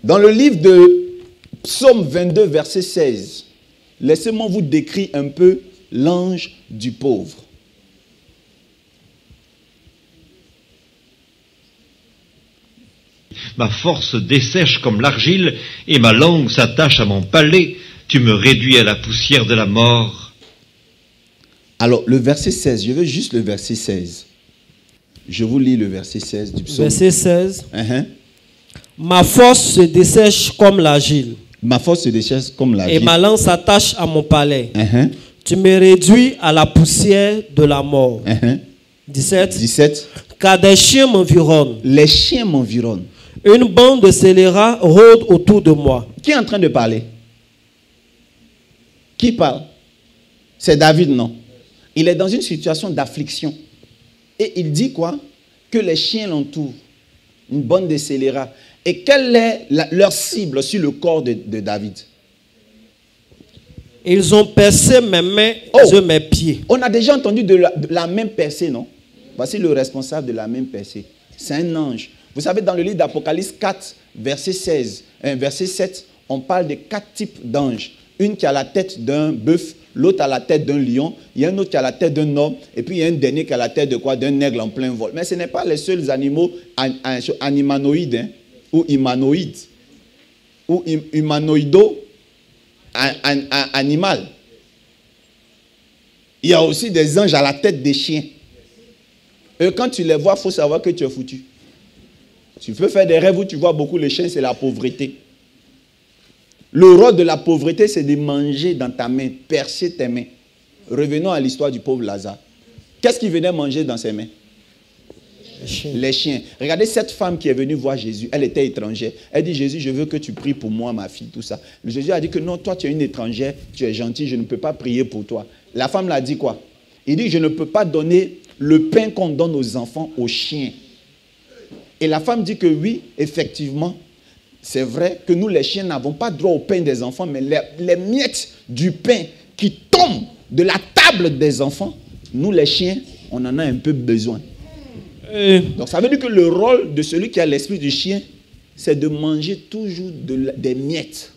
Dans le livre de Psaume 22, verset 16, laissez-moi vous décrire un peu l'ange du pauvre. Ma force dessèche comme l'argile et ma langue s'attache à mon palais. Tu me réduis à la poussière de la mort. Alors, le verset 16, je veux juste le verset 16. Je vous lis le verset 16 du psaume. Verset 16. Ma force se dessèche comme l'argile. Ma force se dessèche comme l'argile. Et ma langue s'attache à mon palais. Tu me réduis à la poussière de la mort. 17. Car des chiens m'environnent. Les chiens m'environnent. Une bande de scélérats rôde autour de moi. Qui est en train de parler? Qui parle? C'est David, non? Il est dans une situation d'affliction. Et il dit quoi? Que les chiens l'entourent. Une bande de scélérats. Et quelle est leur cible sur le corps de David? Ils ont percé mes mains et mes pieds. On a déjà entendu de la main percée, non? Voici le responsable de la main percée. C'est un ange. Vous savez, dans le livre d'Apocalypse 4, verset 7, on parle de 4 types d'anges. Une qui a la tête d'un bœuf, l'autre a la tête d'un lion, il y a un autre qui a la tête d'un homme, et puis il y a un dernier qui a la tête de quoi? D'un aigle en plein vol. Mais ce n'est pas les seuls animaux animanoïdes, hein, ou humanoïdes, ou humanoïdo animal. Il y a aussi des anges à la tête des chiens. Et quand tu les vois, il faut savoir que tu es foutu. Tu peux faire des rêves où tu vois beaucoup les chiens, c'est la pauvreté. Le rôle de la pauvreté, c'est de manger dans ta main, percer tes mains. Revenons à l'histoire du pauvre Lazare. Qu'est-ce qu'il venait manger dans ses mains? Les chiens. Regardez cette femme qui est venue voir Jésus. Elle était étrangère. Elle dit, Jésus, je veux que tu pries pour moi, ma fille, tout ça. Jésus a dit que non, toi tu es une étrangère, tu es gentille, je ne peux pas prier pour toi. La femme l'a dit quoi? Il dit, je ne peux pas donner le pain qu'on donne aux enfants aux chiens. Et la femme dit que oui, effectivement, c'est vrai que nous les chiens n'avons pas droit au pain des enfants, mais les miettes du pain qui tombent de la table des enfants, nous les chiens, on en a un peu besoin. Donc ça veut dire que le rôle de celui qui a l'esprit du chien, c'est de manger toujours des miettes.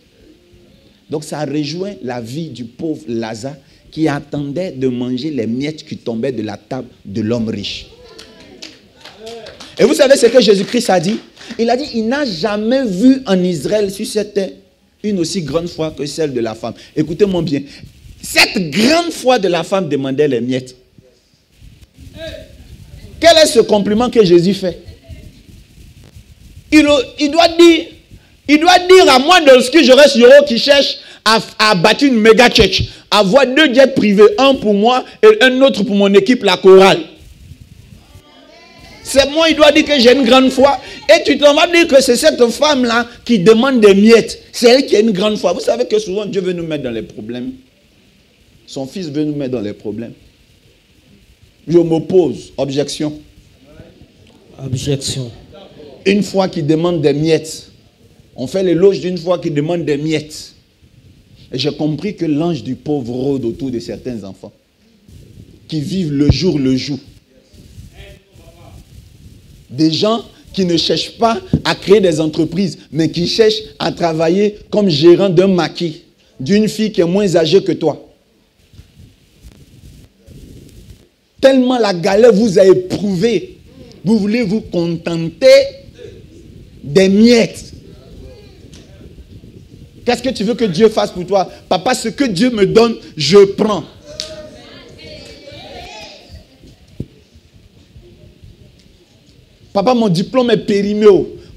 Donc ça rejoint la vie du pauvre Lazare qui attendait de manger les miettes qui tombaient de la table de l'homme riche. Et vous savez ce que Jésus-Christ a dit? Il a dit, il n'a jamais vu en Israël sur cette terre une aussi grande foi que celle de la femme. Écoutez-moi bien. Cette grande foi de la femme demandait les miettes. Quel est ce compliment que Jésus fait? Il doit dire à moi de ce que j'aurais sur eux qui cherche à bâtir une méga church, avoir 2 jets privés, un pour moi et un autre pour mon équipe, la chorale. C'est moi, il doit dire que j'ai une grande foi. Et tu t'en vas dire que c'est cette femme-là qui demande des miettes. C'est elle qui a une grande foi. Vous savez que souvent Dieu veut nous mettre dans les problèmes. Son fils veut nous mettre dans les problèmes. Je m'oppose. Objection. Objection. Une foi qui demande des miettes. On fait l'éloge d'une foi qui demande des miettes. Et j'ai compris que l'ange du pauvre rôde autour de certains enfants qui vivent le jour. Des gens qui ne cherchent pas à créer des entreprises, mais qui cherchent à travailler comme gérant d'un maquis, d'une fille qui est moins âgée que toi. Tellement la galère vous a éprouvé, vous voulez vous contenter des miettes. Qu'est-ce que tu veux que Dieu fasse pour toi? Papa, ce que Dieu me donne, je prends. Papa, mon diplôme est périmé.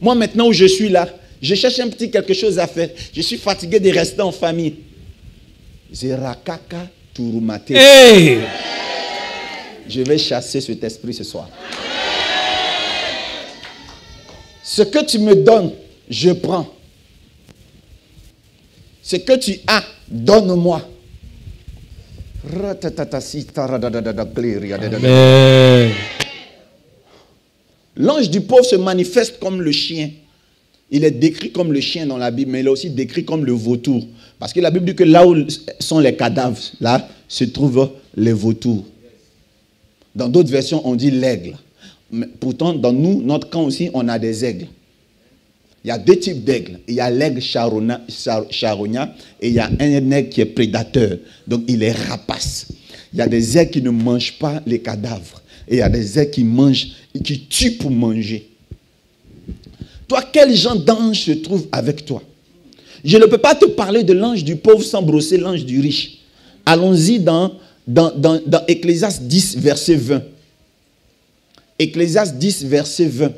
Moi, maintenant où je suis là, je cherche un petit quelque chose à faire. Je suis fatigué de rester en famille. Zerakaka Turumate. Hey! Je vais chasser cet esprit ce soir. Ce que tu me donnes, je prends. Ce que tu as, donne-moi. Amen. L'ange du pauvre se manifeste comme le chien. Il est décrit comme le chien dans la Bible, mais il est aussi décrit comme le vautour. Parce que la Bible dit que là où sont les cadavres, là se trouvent les vautours. Dans d'autres versions, on dit l'aigle. Mais pourtant, dans nous, notre camp aussi, on a des aigles. Il y a deux types d'aigles. Il y a l'aigle charognat et il y a un aigle qui est prédateur. Donc, il est rapace. Il y a des aigles qui ne mangent pas les cadavres. Et il y a des aigles qui mangent, qui tuent pour manger. Toi, quel genre d'ange se trouve avec toi? Je ne peux pas te parler de l'ange du pauvre sans brosser l'ange du riche. Allons-y dans Ecclésiaste 10, verset 20. Ecclésiaste 10, verset 20.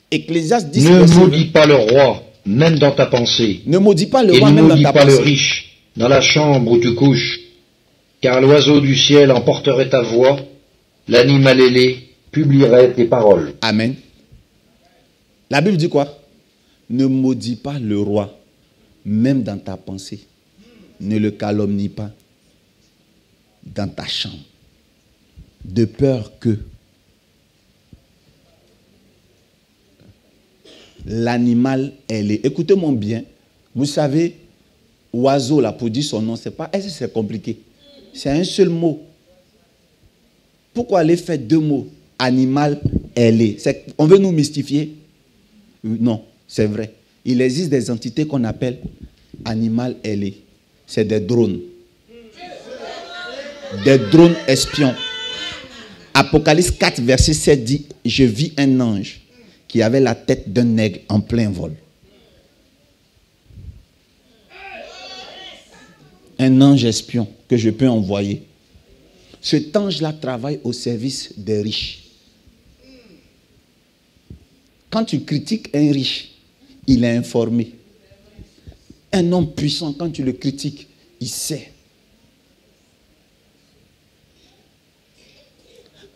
Ecclésiaste 10, ne verset 20. maudis pas le roi, même dans ta pensée. Ne maudis pas le Et roi, ne même dans maudis ta pas le pensée. riche, dans la chambre où tu couches. Car l'oiseau du ciel emporterait ta voix, l'animal ailé publierait tes paroles. Amen. La Bible dit quoi? Ne maudis pas le roi, même dans ta pensée. Ne le calomnie pas dans ta chambre. De peur que l'animal ailé. Écoutez-moi bien. Vous savez, oiseau, là, pour dire son nom, c'est pas, est-ce que c'est compliqué? C'est un seul mot. Pourquoi aller faire deux mots? Animal ailé. On veut nous mystifier? Non, c'est vrai. Il existe des entités qu'on appelle animal ailé. C'est des drones. Des drones espions. Apocalypse 4, verset 7 dit, je vis un ange qui avait la tête d'un aigle en plein vol. Un ange espion que je peux envoyer. Cet ange-là travaille au service des riches. Quand tu critiques un riche, il est informé. Un homme puissant, quand tu le critiques, il sait.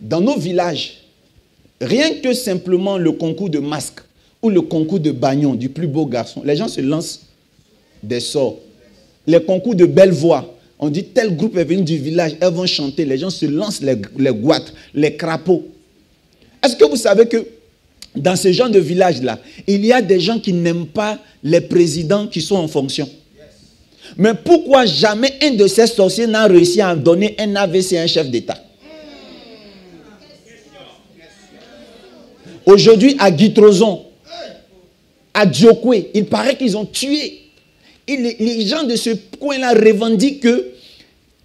Dans nos villages, rien que simplement le concours de masque ou le concours de bagnon du plus beau garçon, les gens se lancent des sorts. Les concours de belle voix, on dit tel groupe est venu du village, elles vont chanter, les gens se lancent les gouatres, les crapauds. Est-ce que vous savez que dans ce genre de village-là, il y a des gens qui n'aiment pas les présidents qui sont en fonction? Mais pourquoi jamais un de ces sorciers n'a réussi à donner un AVC à un chef d'État? Aujourd'hui, à Guitrozon, à Diokwe, il paraît qu'ils ont tué. Et les gens de ce coin-là revendiquent que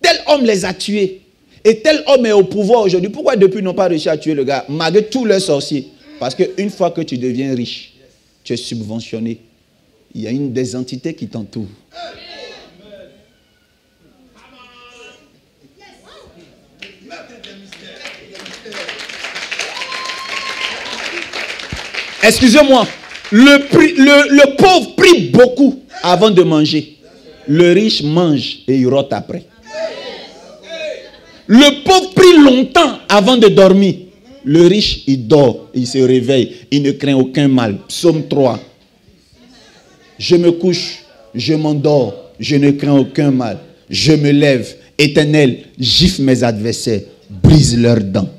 tel homme les a tués. Et tel homme est au pouvoir aujourd'hui. Pourquoi depuis ils n'ont pas réussi à tuer le gars, malgré tous leurs sorciers? Parce qu'une fois que tu deviens riche, tu es subventionné. Il y a une des entités qui t'entoure. Excusez-moi, le pauvre prie beaucoup avant de manger. Le riche mange et il rote après. Le pauvre prie longtemps avant de dormir. Le riche, il dort, il se réveille, il ne craint aucun mal. Psaume 3. Je me couche, je m'endors, je ne crains aucun mal. Je me lève, Éternel, gifle mes adversaires, brise leurs dents.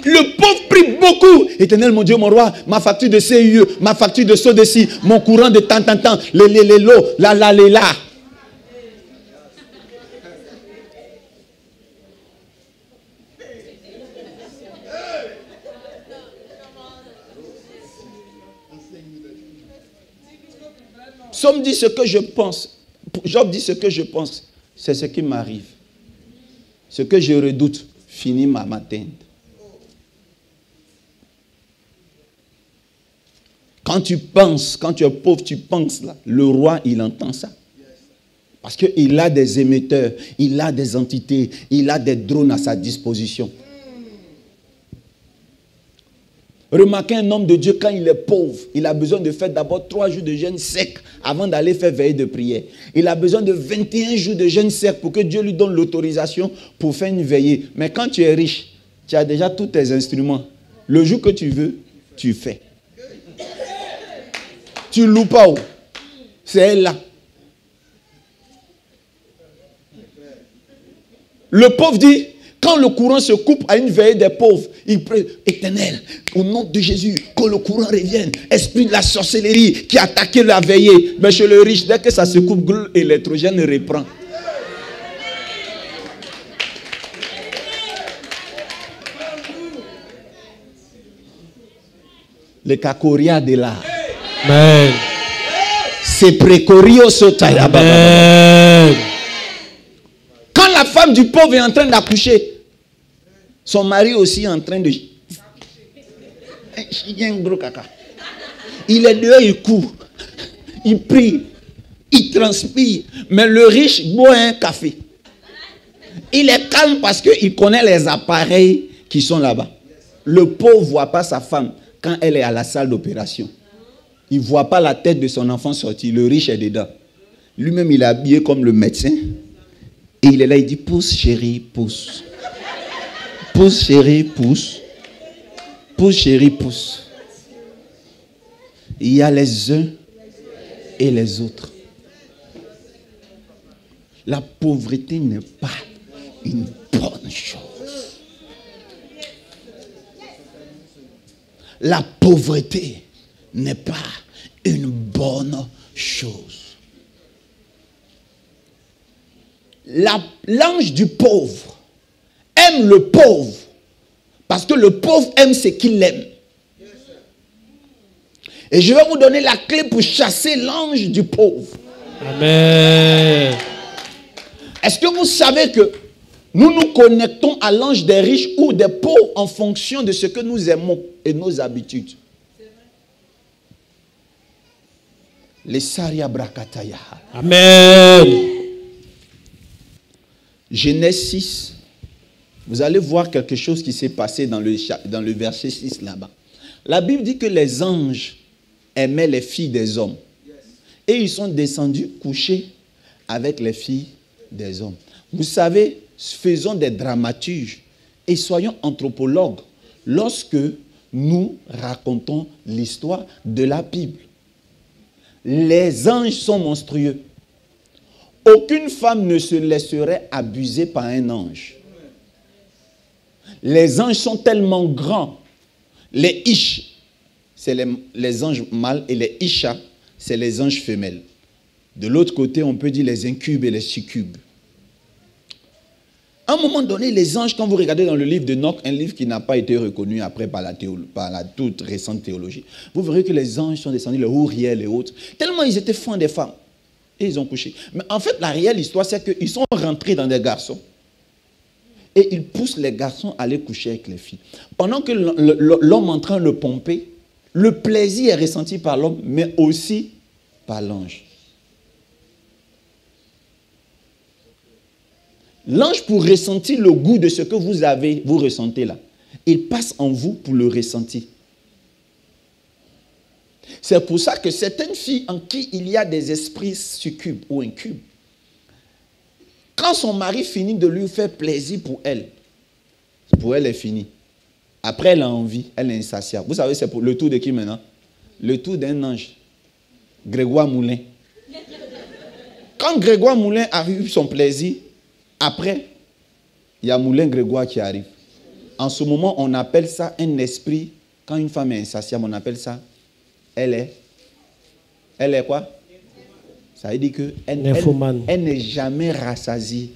Le pauvre prie beaucoup. Éternel, mon Dieu, mon roi, ma facture de CIE, ma facture de SODECI, mon courant de tant, les lots, les là. Somme dit ce que je pense. Job dit ce que je pense. C'est ce qui m'arrive. Ce que je redoute finit ma m'atteindre. Quand tu penses, quand tu es pauvre, tu penses là. Le roi, il entend ça. Parce qu'il a des émetteurs, il a des entités, il a des drones à sa disposition. Remarquez un homme de Dieu, quand il est pauvre, il a besoin de faire d'abord 3 jours de jeûne sec avant d'aller faire veille de prière. Il a besoin de 21 jours de jeûne sec pour que Dieu lui donne l'autorisation pour faire une veillée. Mais quand tu es riche, tu as déjà tous tes instruments. Le jour que tu veux, tu fais. Tu loues pas. Oh. C'est elle là. Le pauvre dit, quand le courant se coupe à une veillée des pauvres, il prie, Éternel, au nom de Jésus, que le courant revienne. Esprit de la sorcellerie qui a attaqué la veillée. Mais chez le riche, dès que ça se coupe, l'électrogène reprend. Le cacoria de là. Amen. C'est précorio sotaya. Quand la femme du pauvre est en train d'accoucher, son mari aussi est en train de... Il est dehors, il court, il prie, il transpire. Mais le riche boit un café. Il est calme parce qu'il connaît les appareils qui sont là-bas. Le pauvre ne voit pas sa femme quand elle est à la salle d'opération. Il ne voit pas la tête de son enfant sortir. Le riche est dedans. Lui-même, il est habillé comme le médecin. Et il est là, il dit, pousse chérie, pousse. Pousse chérie, pousse. Pousse chérie, pousse. Il y a les uns et les autres. La pauvreté n'est pas une bonne chose. La pauvreté n'est pas une bonne chose. L'ange du pauvre aime le pauvre parce que le pauvre aime ce qu'il aime. Et je vais vous donner la clé pour chasser l'ange du pauvre. Amen. Est-ce que vous savez que nous nous connectons à l'ange des riches ou des pauvres en fonction de ce que nous aimons et nos habitudes? Les Saria Brakataya. Amen. Genèse 6. Vous allez voir quelque chose qui s'est passé dans le verset 6 là-bas. La Bible dit que les anges aimaient les filles des hommes. Et ils sont descendus coucher avec les filles des hommes. Vous savez, faisons des dramaturges et soyons anthropologues lorsque nous racontons l'histoire de la Bible. Les anges sont monstrueux. Aucune femme ne se laisserait abuser par un ange. Les anges sont tellement grands. Les ish, c'est les anges mâles, et les isha, c'est les anges femelles. De l'autre côté, on peut dire les incubes et les succubes. À un moment donné, les anges, quand vous regardez dans le livre d'Enoch, un livre qui n'a pas été reconnu après par la toute récente théologie, vous verrez que les anges sont descendus, les Ouriel et autres, tellement ils étaient fans des femmes. Et ils ont couché. Mais en fait, la réelle histoire, c'est qu'ils sont rentrés dans des garçons. Et ils poussent les garçons à aller coucher avec les filles. Pendant que l'homme est en train de le pomper, le plaisir est ressenti par l'homme, mais aussi par l'ange. L'ange, pour ressentir le goût de ce que vous ressentez là, il passe en vous pour le ressentir. C'est pour ça que certaines filles en qui il y a des esprits succubes ou incubes, quand son mari finit de lui faire plaisir pour elle est fini. Après, elle a envie, elle est insatiable. Vous savez, c'est pour le tour de qui maintenant? Le tour d'un ange. Grégoire Moulin. Quand Grégoire Moulin a eu son plaisir, après, il y a Moulin Grégoire qui arrive. En ce moment, on appelle ça un esprit. Quand une femme est insatiable, on appelle ça, elle est quoi? Ça veut dire qu'elle n'est jamais rassasiée.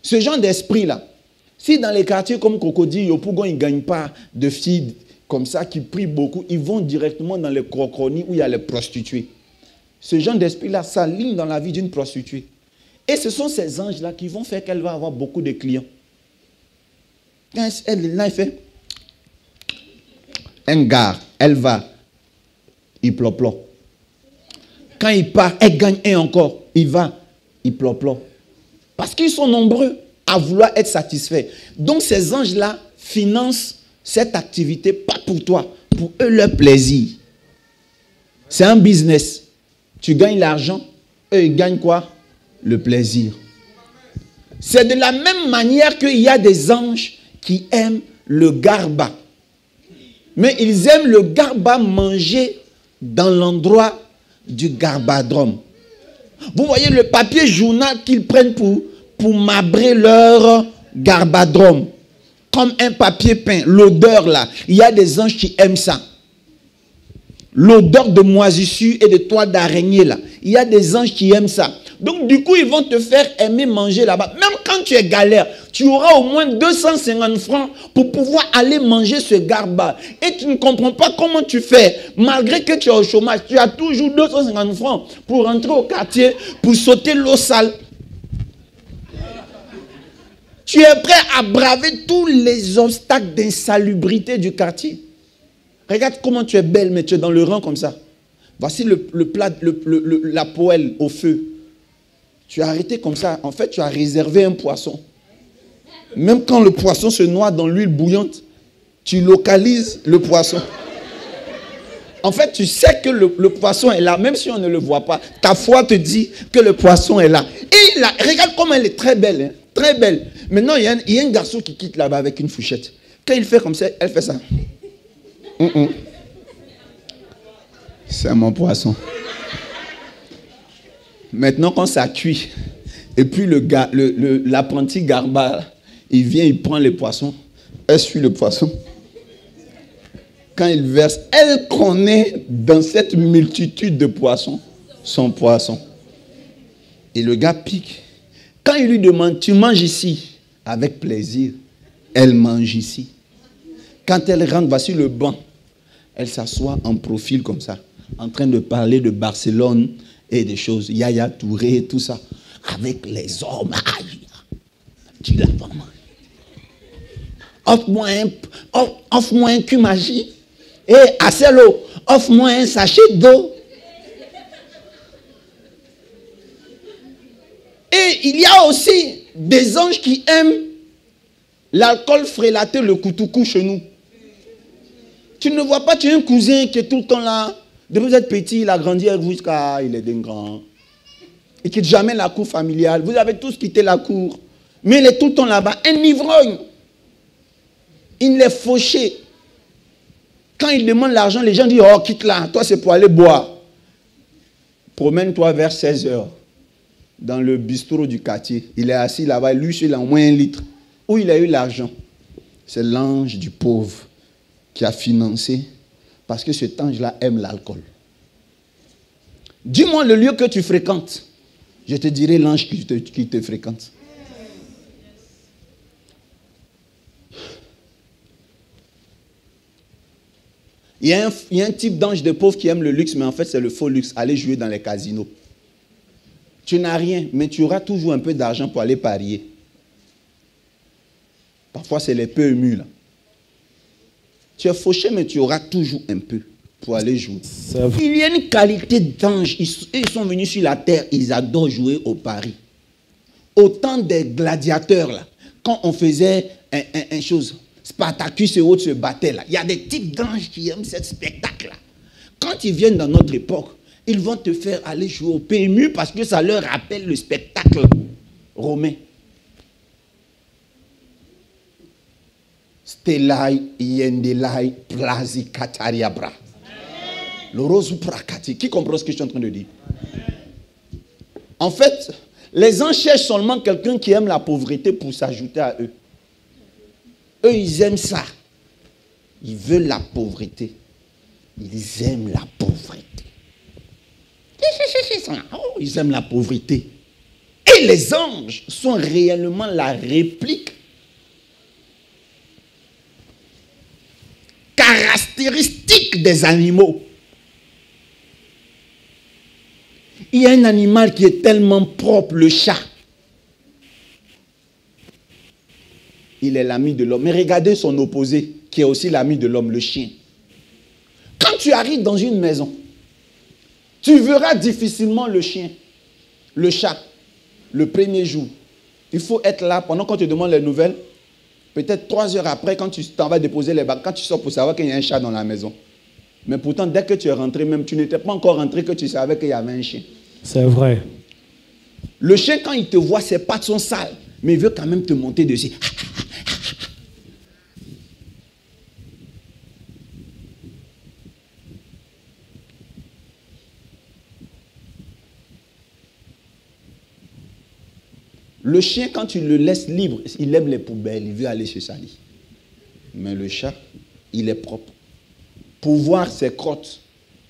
Ce genre d'esprit-là, si dans les quartiers comme Cocody, Yopougon, ils ne gagnent pas de filles comme ça qui prient beaucoup, ils vont directement dans les crocronis où il y a les prostituées. Ce genre d'esprit-là s'aligne dans la vie d'une prostituée. Et ce sont ces anges-là qui vont faire qu'elle va avoir beaucoup de clients. Quand elle fait un gars, elle va, il plop-plop. Quand il part, elle gagne un encore. Il va, il plop-plop. Parce qu'ils sont nombreux à vouloir être satisfaits. Donc ces anges-là financent cette activité, pas pour toi, pour eux leur plaisir. C'est un business. Tu gagnes l'argent, eux ils gagnent quoi? Le plaisir. C'est de la même manière qu'il y a des anges qui aiment le garba. Mais ils aiment le garba manger dans l'endroit du garbadrome. Vous voyez le papier journal qu'ils prennent pour mabrer leur garbadrome. Comme un papier peint. L'odeur là. Il y a des anges qui aiment ça. L'odeur de moisissure et de toile d'araignée là. Il y a des anges qui aiment ça. Donc du coup, ils vont te faire aimer manger là-bas. Même quand tu es galère, tu auras au moins 250 francs pour pouvoir aller manger ce garba. Et tu ne comprends pas comment tu fais. Malgré que tu es au chômage, tu as toujours 250 francs pour rentrer au quartier, pour sauter l'eau sale. Tu es prêt à braver tous les obstacles d'insalubrité du quartier. Regarde comment tu es belle, mais tu es dans le rang comme ça. Voici le plat, la poêle au feu. Tu as arrêté comme ça. En fait, tu as réservé un poisson. Même quand le poisson se noie dans l'huile bouillante, tu localises le poisson. En fait, tu sais que le poisson est là, même si on ne le voit pas. Ta foi te dit que le poisson est là. Et là, regarde comment elle est très belle. Hein, très belle. Maintenant, il y a un garçon qui quitte là-bas avec une fourchette. Quand il fait comme ça, elle fait ça. C'est mon poisson. Maintenant, quand ça cuit, et puis l'apprenti garba, il vient, il prend les poissons, elle suit le poisson. Quand il verse, elle connaît dans cette multitude de poissons son poisson. Et le gars pique. Quand il lui demande, tu manges ici? Avec plaisir, elle mange ici. Quand elle rentre, voici le banc. Elle s'assoit en profil comme ça, en train de parler de Barcelone et des choses. Yaya Touré, tout ça. Avec les hommes. Tu l'as pas mangé. Offre-moi un cul magie. Et Acelo, offre-moi un sachet d'eau. Et il y a aussi des anges qui aiment l'alcool frélaté, le koutoukou chez nous. Tu ne vois pas, tu as un cousin qui est tout le temps là. Depuis vous êtes petit, il a grandi jusqu'à il est d'un grand. Il ne quitte jamais la cour familiale. Vous avez tous quitté la cour. Mais il est tout le temps là-bas. Un ivrogne. Il est fauché. Quand il demande l'argent, les gens disent, oh, quitte là. Toi, c'est pour aller boire. Promène-toi vers 16h. Dans le bistrot du quartier. Il est assis là-bas. Lui, il a au moins 1 litre. Où il a eu l'argent? C'est l'ange du pauvre qui a financé, parce que cet ange-là aime l'alcool. Dis-moi le lieu que tu fréquentes. Je te dirai l'ange qui te fréquente. Il y a un type d'ange de pauvre qui aime le luxe, mais en fait c'est le faux luxe. Aller jouer dans les casinos. Tu n'as rien, mais tu auras toujours un peu d'argent pour aller parier. Parfois c'est les peu émus là. Tu es fauché, mais tu auras toujours un peu pour aller jouer. Il y a une qualité d'ange. Ils sont venus sur la terre, ils adorent jouer au pari. Autant des gladiateurs, là, quand on faisait un chose, Spartacus et autres se battaient, là. Il y a des types d'anges qui aiment ce spectacle-là. Quand ils viennent dans notre époque, ils vont te faire aller jouer au PMU parce que ça leur rappelle le spectacle romain. Stelai, Yendelai, Plazi, Katariabra. Le rose prakati. Qui comprend ce que je suis en train de dire? En fait, les anges cherchent seulement quelqu'un qui aime la pauvreté pour s'ajouter à eux. Eux, ils aiment ça. Ils veulent la pauvreté. Ils aiment la pauvreté. Oh, ils aiment la pauvreté. Et les anges sont réellement la réplique caractéristique des animaux. Il y a un animal qui est tellement propre, le chat. Il est l'ami de l'homme. Mais regardez son opposé, qui est aussi l'ami de l'homme, le chien. Quand tu arrives dans une maison, tu verras difficilement le chien, le chat, le premier jour. Il faut être là pendant qu'on te demande les nouvelles. Peut-être 3 heures après, quand tu t'en vas déposer les bacs, quand tu sors pour savoir qu'il y a un chat dans la maison. Mais pourtant, dès que tu es rentré, même tu n'étais pas encore rentré que tu savais qu'il y avait un chien. C'est vrai. Le chien, quand il te voit, ses pattes sont sales, mais il veut quand même te monter dessus. Le chien, quand tu le laisses libre, il aime les poubelles, il veut aller se salir. Mais le chat, il est propre. Pour voir ses crottes,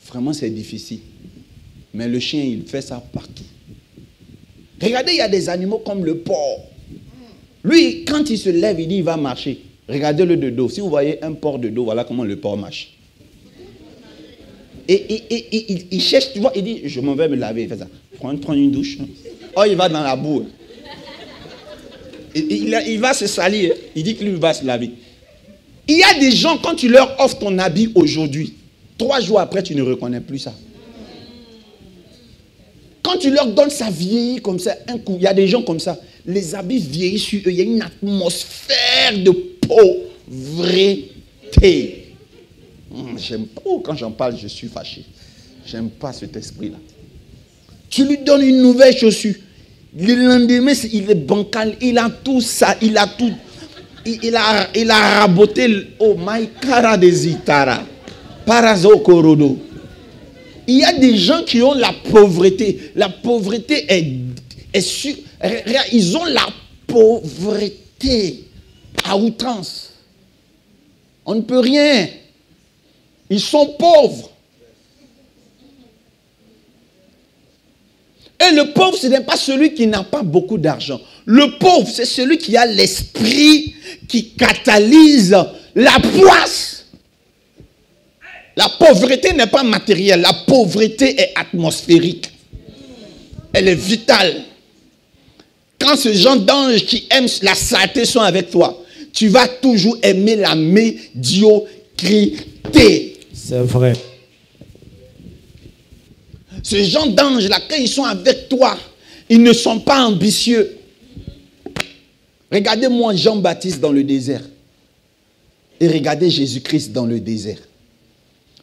vraiment c'est difficile. Mais le chien, il fait ça partout. Regardez, il y a des animaux comme le porc. Lui, quand il se lève, il dit il va marcher. Regardez-le de dos. Si vous voyez un porc de dos, voilà comment le porc marche. Et il cherche, tu vois, il dit je m'en vais me laver. Il fait ça. Prends une douche. Oh, il va dans la boue. Il va se salir. Il dit que lui va se laver. Il y a des gens, quand tu leur offres ton habit aujourd'hui, 3 jours après, tu ne reconnais plus ça. Quand tu leur donnes ça vieillit comme ça, un coup, il y a des gens comme ça, les habits vieillissent sur eux, il y a une atmosphère de pauvreté. J'aime pas, quand j'en parle, je suis fâché. J'aime pas cet esprit-là. Tu lui donnes une nouvelle chaussure. Le lendemain, il est bancal, il a tout ça, il a tout. Il a raboté, oh my cara de zitara, parazo korodo. Il y a des gens qui ont la pauvreté. La pauvreté est sûre. Ils ont la pauvreté à outrance. On ne peut rien. Ils sont pauvres. Et le pauvre, ce n'est pas celui qui n'a pas beaucoup d'argent. Le pauvre, c'est celui qui a l'esprit qui catalyse la poisse. La pauvreté n'est pas matérielle. La pauvreté est atmosphérique. Elle est vitale. Quand ce genre d'anges qui aiment la saleté sont avec toi, tu vas toujours aimer la médiocrité. C'est vrai. Ce genre d'anges-là, quand ils sont avec toi, ils ne sont pas ambitieux. Regardez-moi Jean-Baptiste dans le désert. Et regardez Jésus-Christ dans le désert.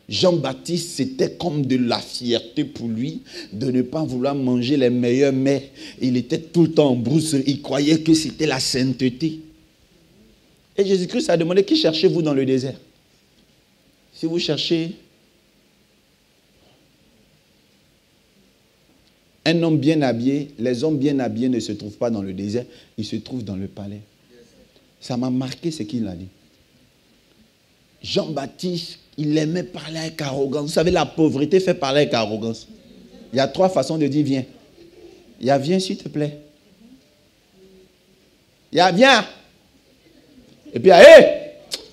Jean-Baptiste, c'était comme de la fierté pour lui de ne pas vouloir manger les meilleurs mets. Il était tout le temps en brousse. Il croyait que c'était la sainteté. Et Jésus-Christ a demandé, qui cherchez-vous dans le désert? Si vous cherchez un homme bien habillé, les hommes bien habillés ne se trouvent pas dans le désert, ils se trouvent dans le palais. Ça m'a marqué ce qu'il a dit. Jean-Baptiste, il aimait parler avec arrogance. Vous savez, la pauvreté fait parler avec arrogance. Il y a 3 façons de dire viens. Il y a viens s'il te plaît. Il y a viens. Et puis, hé,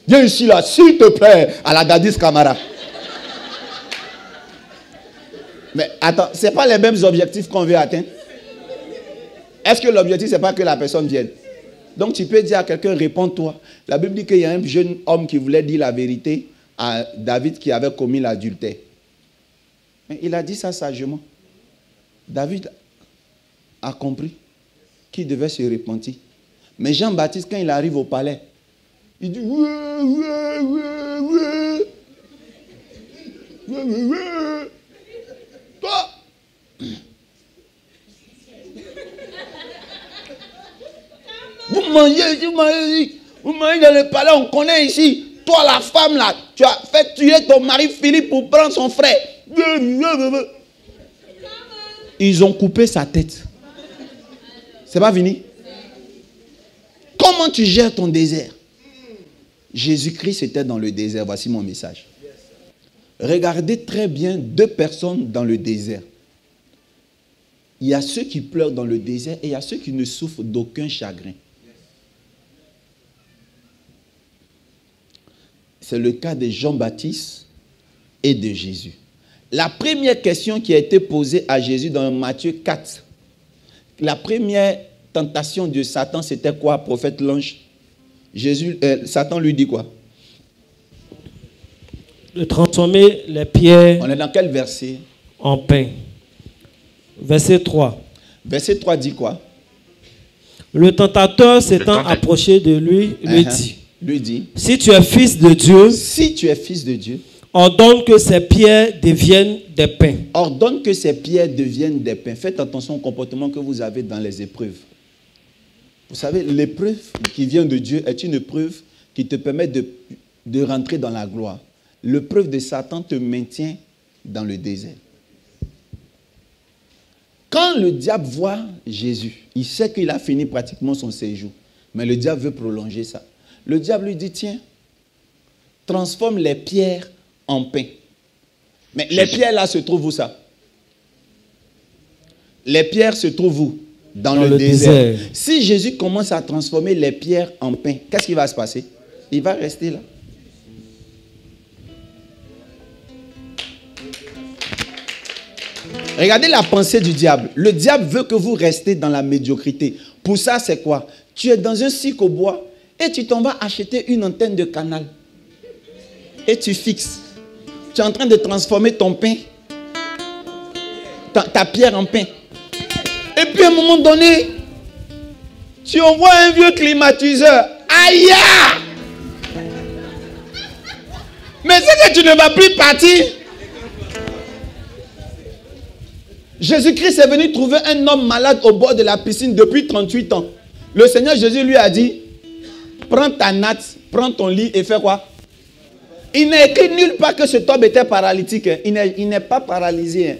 viens ici là, s'il te plaît, à la Dadis Camara. Mais attends, ce n'est pas les mêmes objectifs qu'on veut atteindre. Est-ce que l'objectif, ce n'est pas que la personne vienne? Donc tu peux dire à quelqu'un, réponds-toi. La Bible dit qu'il y a un jeune homme qui voulait dire la vérité à David qui avait commis l'adultère. Mais il a dit ça sagement. David a compris qu'il devait se repentir. Mais Jean-Baptiste, quand il arrive au palais, il dit toi, vous mangez dans le palais, on connaît ici. Toi, la femme là, tu as fait tuer ton mari Philippe pour prendre son frère. Ils ont coupé sa tête. C'est pas fini? Comment tu gères ton désert? Jésus-Christ était dans le désert. Voici mon message. Regardez très bien 2 personnes dans le désert. Il y a ceux qui pleurent dans le désert et il y a ceux qui ne souffrent d'aucun chagrin. C'est le cas de Jean-Baptiste et de Jésus. La première question qui a été posée à Jésus dans Matthieu 4, la première tentation de Satan, c'était quoi, prophète l'ange? Satan lui dit quoi? De transformer les pierres. On est dans quel verset? En pain. Verset 3. Verset 3 dit quoi? Le tentateur s'étant approché de lui, lui dit, si tu es fils de Dieu, si tu es fils de Dieu, ordonne que ces pierres deviennent des pains. Ordonne que ces pierres deviennent des pains. Faites attention au comportement que vous avez dans les épreuves. Vous savez, l'épreuve qui vient de Dieu est une épreuve qui te permet de rentrer dans la gloire. L'épreuve de Satan te maintient dans le désert. Quand quand le diable voit Jésus, il sait qu'il a fini pratiquement son séjour. Mais le diable veut prolonger ça. Le diable lui dit, tiens, transforme les pierres en pain. Mais les pierres là se trouvent où ça? Les pierres se trouvent où? Dans le désert. Si Jésus commence à transformer les pierres en pain, qu'est-ce qui va se passer? Il va rester là. Regardez la pensée du diable. Le diable veut que vous restez dans la médiocrité. Pour ça, c'est quoi? Tu es dans un cirque au bois et tu t'en vas acheter une antenne de canal. Et tu fixes. Tu es en train de transformer ton pain, ta pierre en pain. Et puis à un moment donné, tu envoies un vieux climatiseur. Aïe! Mais c'est que tu ne vas plus partir. Jésus-Christ est venu trouver un homme malade au bord de la piscine depuis 38 ans. Le Seigneur Jésus lui a dit, prends ta natte, prends ton lit et fais quoi? Il n'est écrit nulle part que cet homme était paralytique. Il n'est pas paralysé.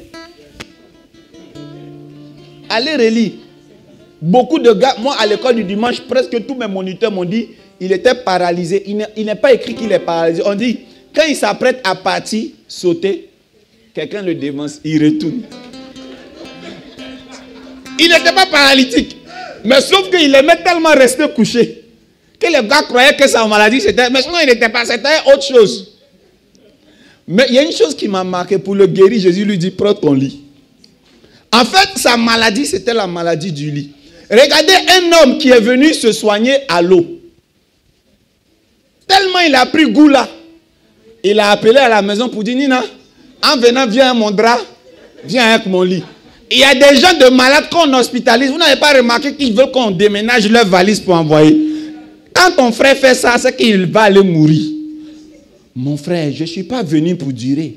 Allez relire. Beaucoup de gars, moi à l'école du dimanche, presque tous mes moniteurs m'ont dit, il était paralysé. Il n'est pas écrit qu'il est paralysé. On dit, quand il s'apprête à partir, sauter, quelqu'un le dévance, il retourne. Il n'était pas paralytique. Mais sauf qu'il aimait tellement rester couché que les gars croyaient que sa maladie c'était... Mais sinon il n'était pas, c'était autre chose. Mais il y a une chose qui m'a marqué. Pour le guérir, Jésus lui dit, prends ton lit. En fait, sa maladie, c'était la maladie du lit. Regardez un homme qui est venu se soigner à l'eau. Tellement il a pris goût là. Il a appelé à la maison pour dire, Nina, en venant, viens à mon drap, viens avec mon lit. Il y a des gens de malades qu'on hospitalise. Vous n'avez pas remarqué qu'ils veulent qu'on déménage leur valise pour envoyer. Quand ton frère fait ça, c'est qu'il va aller mourir. Mon frère, je ne suis pas venu pour durer.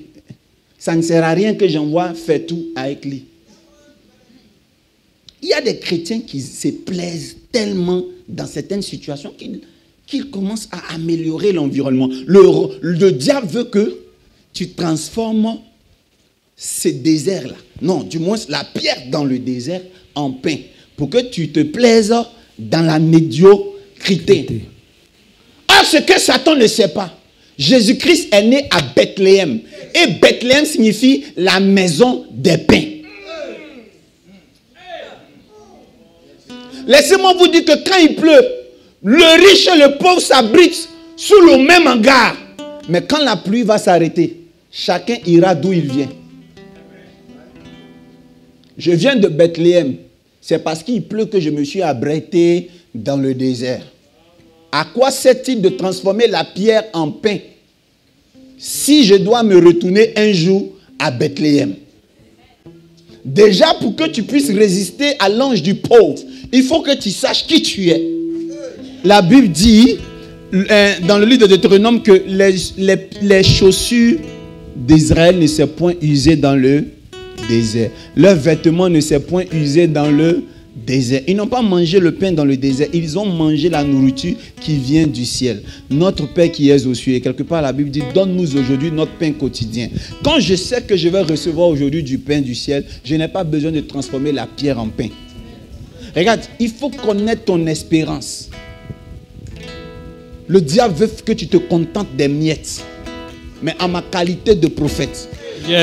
Ça ne sert à rien que j'envoie faire tout avec lui. Il y a des chrétiens qui se plaisent tellement dans certaines situations qu'ils commencent à améliorer l'environnement. Le diable veut que tu transformes ces déserts-là. Non, du moins la pierre dans le désert en pain. Pour que tu te plaises dans la médiocrité. Or, ce que Satan ne sait pas, Jésus-Christ est né à Bethléem. Et Bethléem signifie la maison des pains. Laissez-moi vous dire que quand il pleut, le riche et le pauvre s'abritent sous le même hangar. Mais quand la pluie va s'arrêter, chacun ira d'où il vient. Je viens de Bethléem. C'est parce qu'il pleut que je me suis abrité dans le désert. À quoi sert-il de transformer la pierre en pain si je dois me retourner un jour à Bethléem? Déjà, pour que tu puisses résister à l'ange du pauvre, il faut que tu saches qui tu es. La Bible dit, dans le livre de Deutéronome, que les chaussures d'Israël ne sont point usées dans le désert. Leurs vêtements ne sont point usés dans le désert. Ils n'ont pas mangé le pain dans le désert. Ils ont mangé la nourriture qui vient du ciel. Notre Père qui est aux cieux. Et quelque part, la Bible dit, donne-nous aujourd'hui notre pain quotidien. Quand je sais que je vais recevoir aujourd'hui du pain du ciel, je n'ai pas besoin de transformer la pierre en pain. Regarde, il faut connaître ton espérance. Le diable veut que tu te contentes des miettes. Mais en ma qualité de prophète,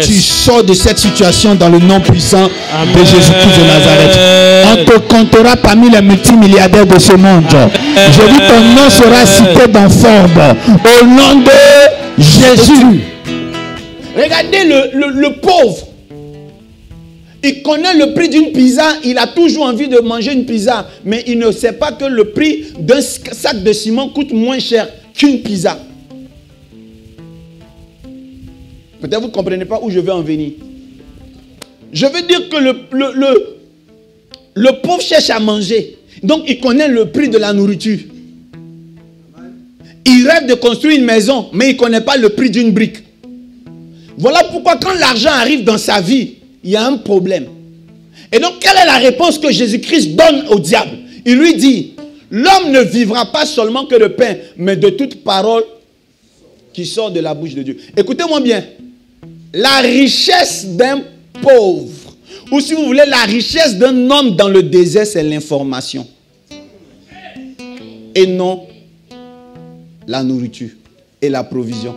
tu sors de cette situation dans le nom puissant de Jésus-Christ de Nazareth. On te comptera parmi les multimilliardaires de ce monde. Je dis, ton nom sera cité dans Forbes. Au nom de Jésus. Regardez le pauvre. Il connaît le prix d'une pizza. Il a toujours envie de manger une pizza. Mais il ne sait pas que le prix d'un sac de ciment coûte moins cher qu'une pizza. Peut-être vous ne comprenez pas où je veux en venir. Je veux dire que le pauvre cherche à manger. Donc il connaît le prix de la nourriture. Il rêve de construire une maison, mais il ne connaît pas le prix d'une brique. Voilà pourquoi quand l'argent arrive dans sa vie, il y a un problème. Et donc quelle est la réponse que Jésus-Christ donne au diable? Il lui dit, l'homme ne vivra pas seulement que de pain, mais de toute parole qui sort de la bouche de Dieu. Écoutez-moi bien. La richesse d'un pauvre Ou si vous voulez, la richesse d'un homme dans le désert, c'est l'information. Et non la nourriture et la provision.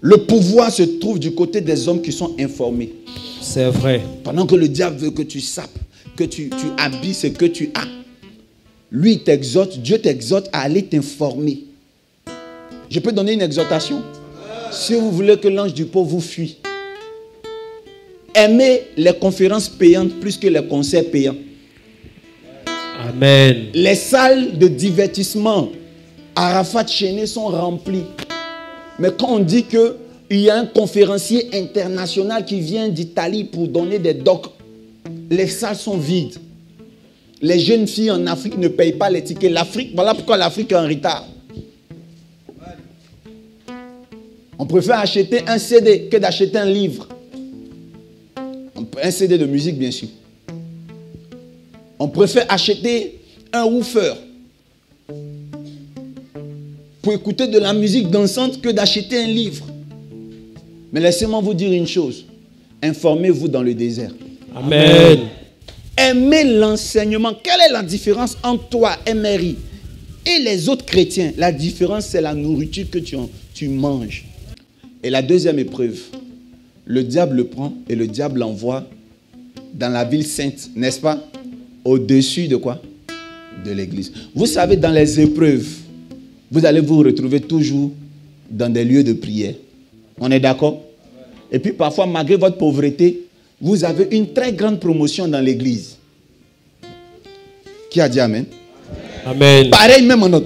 Le pouvoir se trouve du côté des hommes qui sont informés. C'est vrai. Pendant que le diable veut que tu sapes, que tu habilles ce que tu as. Lui t'exhorte, Dieu t'exhorte à aller t'informer. Je peux donner une exhortation. Si vous voulez que l'ange du pauvre vous fuit, aimez les conférences payantes plus que les concerts payants. Amen. Les salles de divertissement Arafat Chéné sont remplies. Mais quand on dit qu'il y a un conférencier international qui vient d'Italie pour donner des docs, les salles sont vides. Les jeunes filles en Afrique ne payent pas les tickets. L'Afrique, voilà pourquoi l'Afrique est en retard. On préfère acheter un CD que d'acheter un livre. Un CD de musique, bien sûr. On préfère acheter un woofer pour écouter de la musique dansante que d'acheter un livre. Mais laissez-moi vous dire une chose. Informez-vous dans le désert. Amen. Aimez l'enseignement. Quelle est la différence entre toi, MRI, et les autres chrétiens? La différence, c'est la nourriture que tu manges. Et la deuxième épreuve, le diable le prend et le diable l'envoie dans la ville sainte, n'est-ce pas? Au-dessus de quoi? De l'église. Vous savez, dans les épreuves, vous allez vous retrouver toujours dans des lieux de prière. On est d'accord? Et puis parfois, malgré votre pauvreté, vous avez une très grande promotion dans l'église. Qui a dit amen? Amen. Pareil même en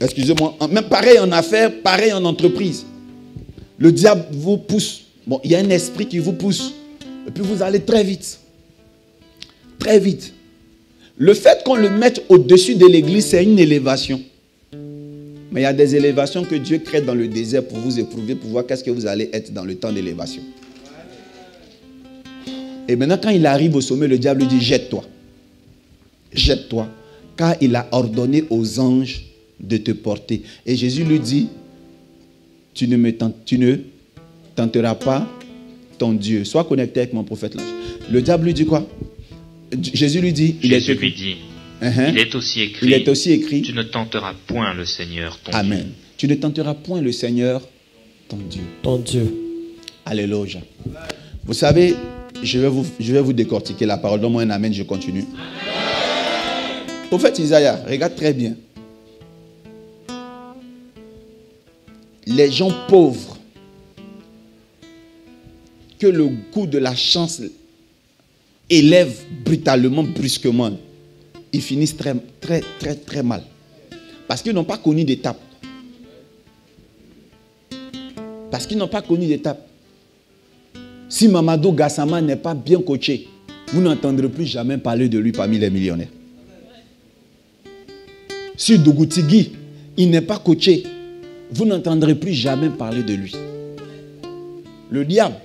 excusez-moi, même pareil en affaires, pareil en entreprise. Le diable vous pousse. Bon, il y a un esprit qui vous pousse. Et puis vous allez très vite. Très vite. Le fait qu'on le mette au-dessus de l'église, c'est une élévation. Mais il y a des élévations que Dieu crée dans le désert pour vous éprouver, pour voir qu'est-ce que vous allez être dans le temps d'élévation. Et maintenant, quand il arrive au sommet, le diable lui dit, jette-toi. Jette-toi. Car il a ordonné aux anges de te porter. Et Jésus lui dit, tu ne tenteras pas ton Dieu. Sois connecté avec mon prophète l'ange. Le diable lui dit quoi? Jésus lui dit, Jésus lui dit, il est aussi écrit, tu ne tenteras point le Seigneur ton Dieu. Amen. Tu ne tenteras point le Seigneur ton Dieu. Ton Dieu. Alléluia. Vous savez, je vais vous décortiquer la parole. Donne-moi un amen, je continue. Prophète Isaïe, regarde très bien. Les gens pauvres, que le goût de la chance élève brutalement, brusquement, ils finissent très, très, très, très mal. Parce qu'ils n'ont pas connu d'étape. Parce qu'ils n'ont pas connu d'étape. Si Mamadou Gassama n'est pas bien coaché, vous n'entendrez plus jamais parler de lui parmi les millionnaires. Si Dougoutigui, il n'est pas coaché, vous n'entendrez plus jamais parler de lui. Le diable,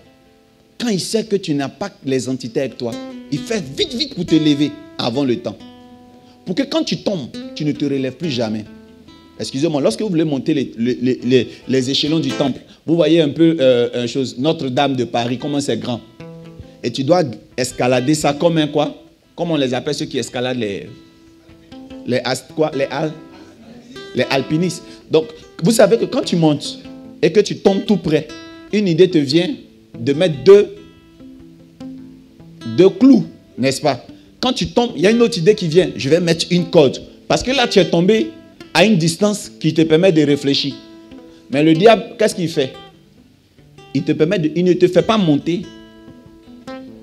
quand il sait que tu n'as pas les entités avec toi, il fait vite, vite pour te lever avant le temps. Pour que quand tu tombes, tu ne te relèves plus jamais. Excusez-moi, lorsque vous voulez monter les échelons du temple, vous voyez un peu Notre-Dame de Paris, comment c'est grand. Et tu dois escalader ça comme un quoi? Comme on les appelle ceux qui escaladent les alpinistes. Donc, vous savez que quand tu montes et que tu tombes tout près, une idée te vient de mettre deux clous, n'est-ce pas? Quand tu tombes, il y a une autre idée qui vient. Je vais mettre une corde. Parce que là, tu es tombé à une distance qui te permet de réfléchir. Mais le diable, qu'est-ce qu'il fait? Il ne te fait pas monter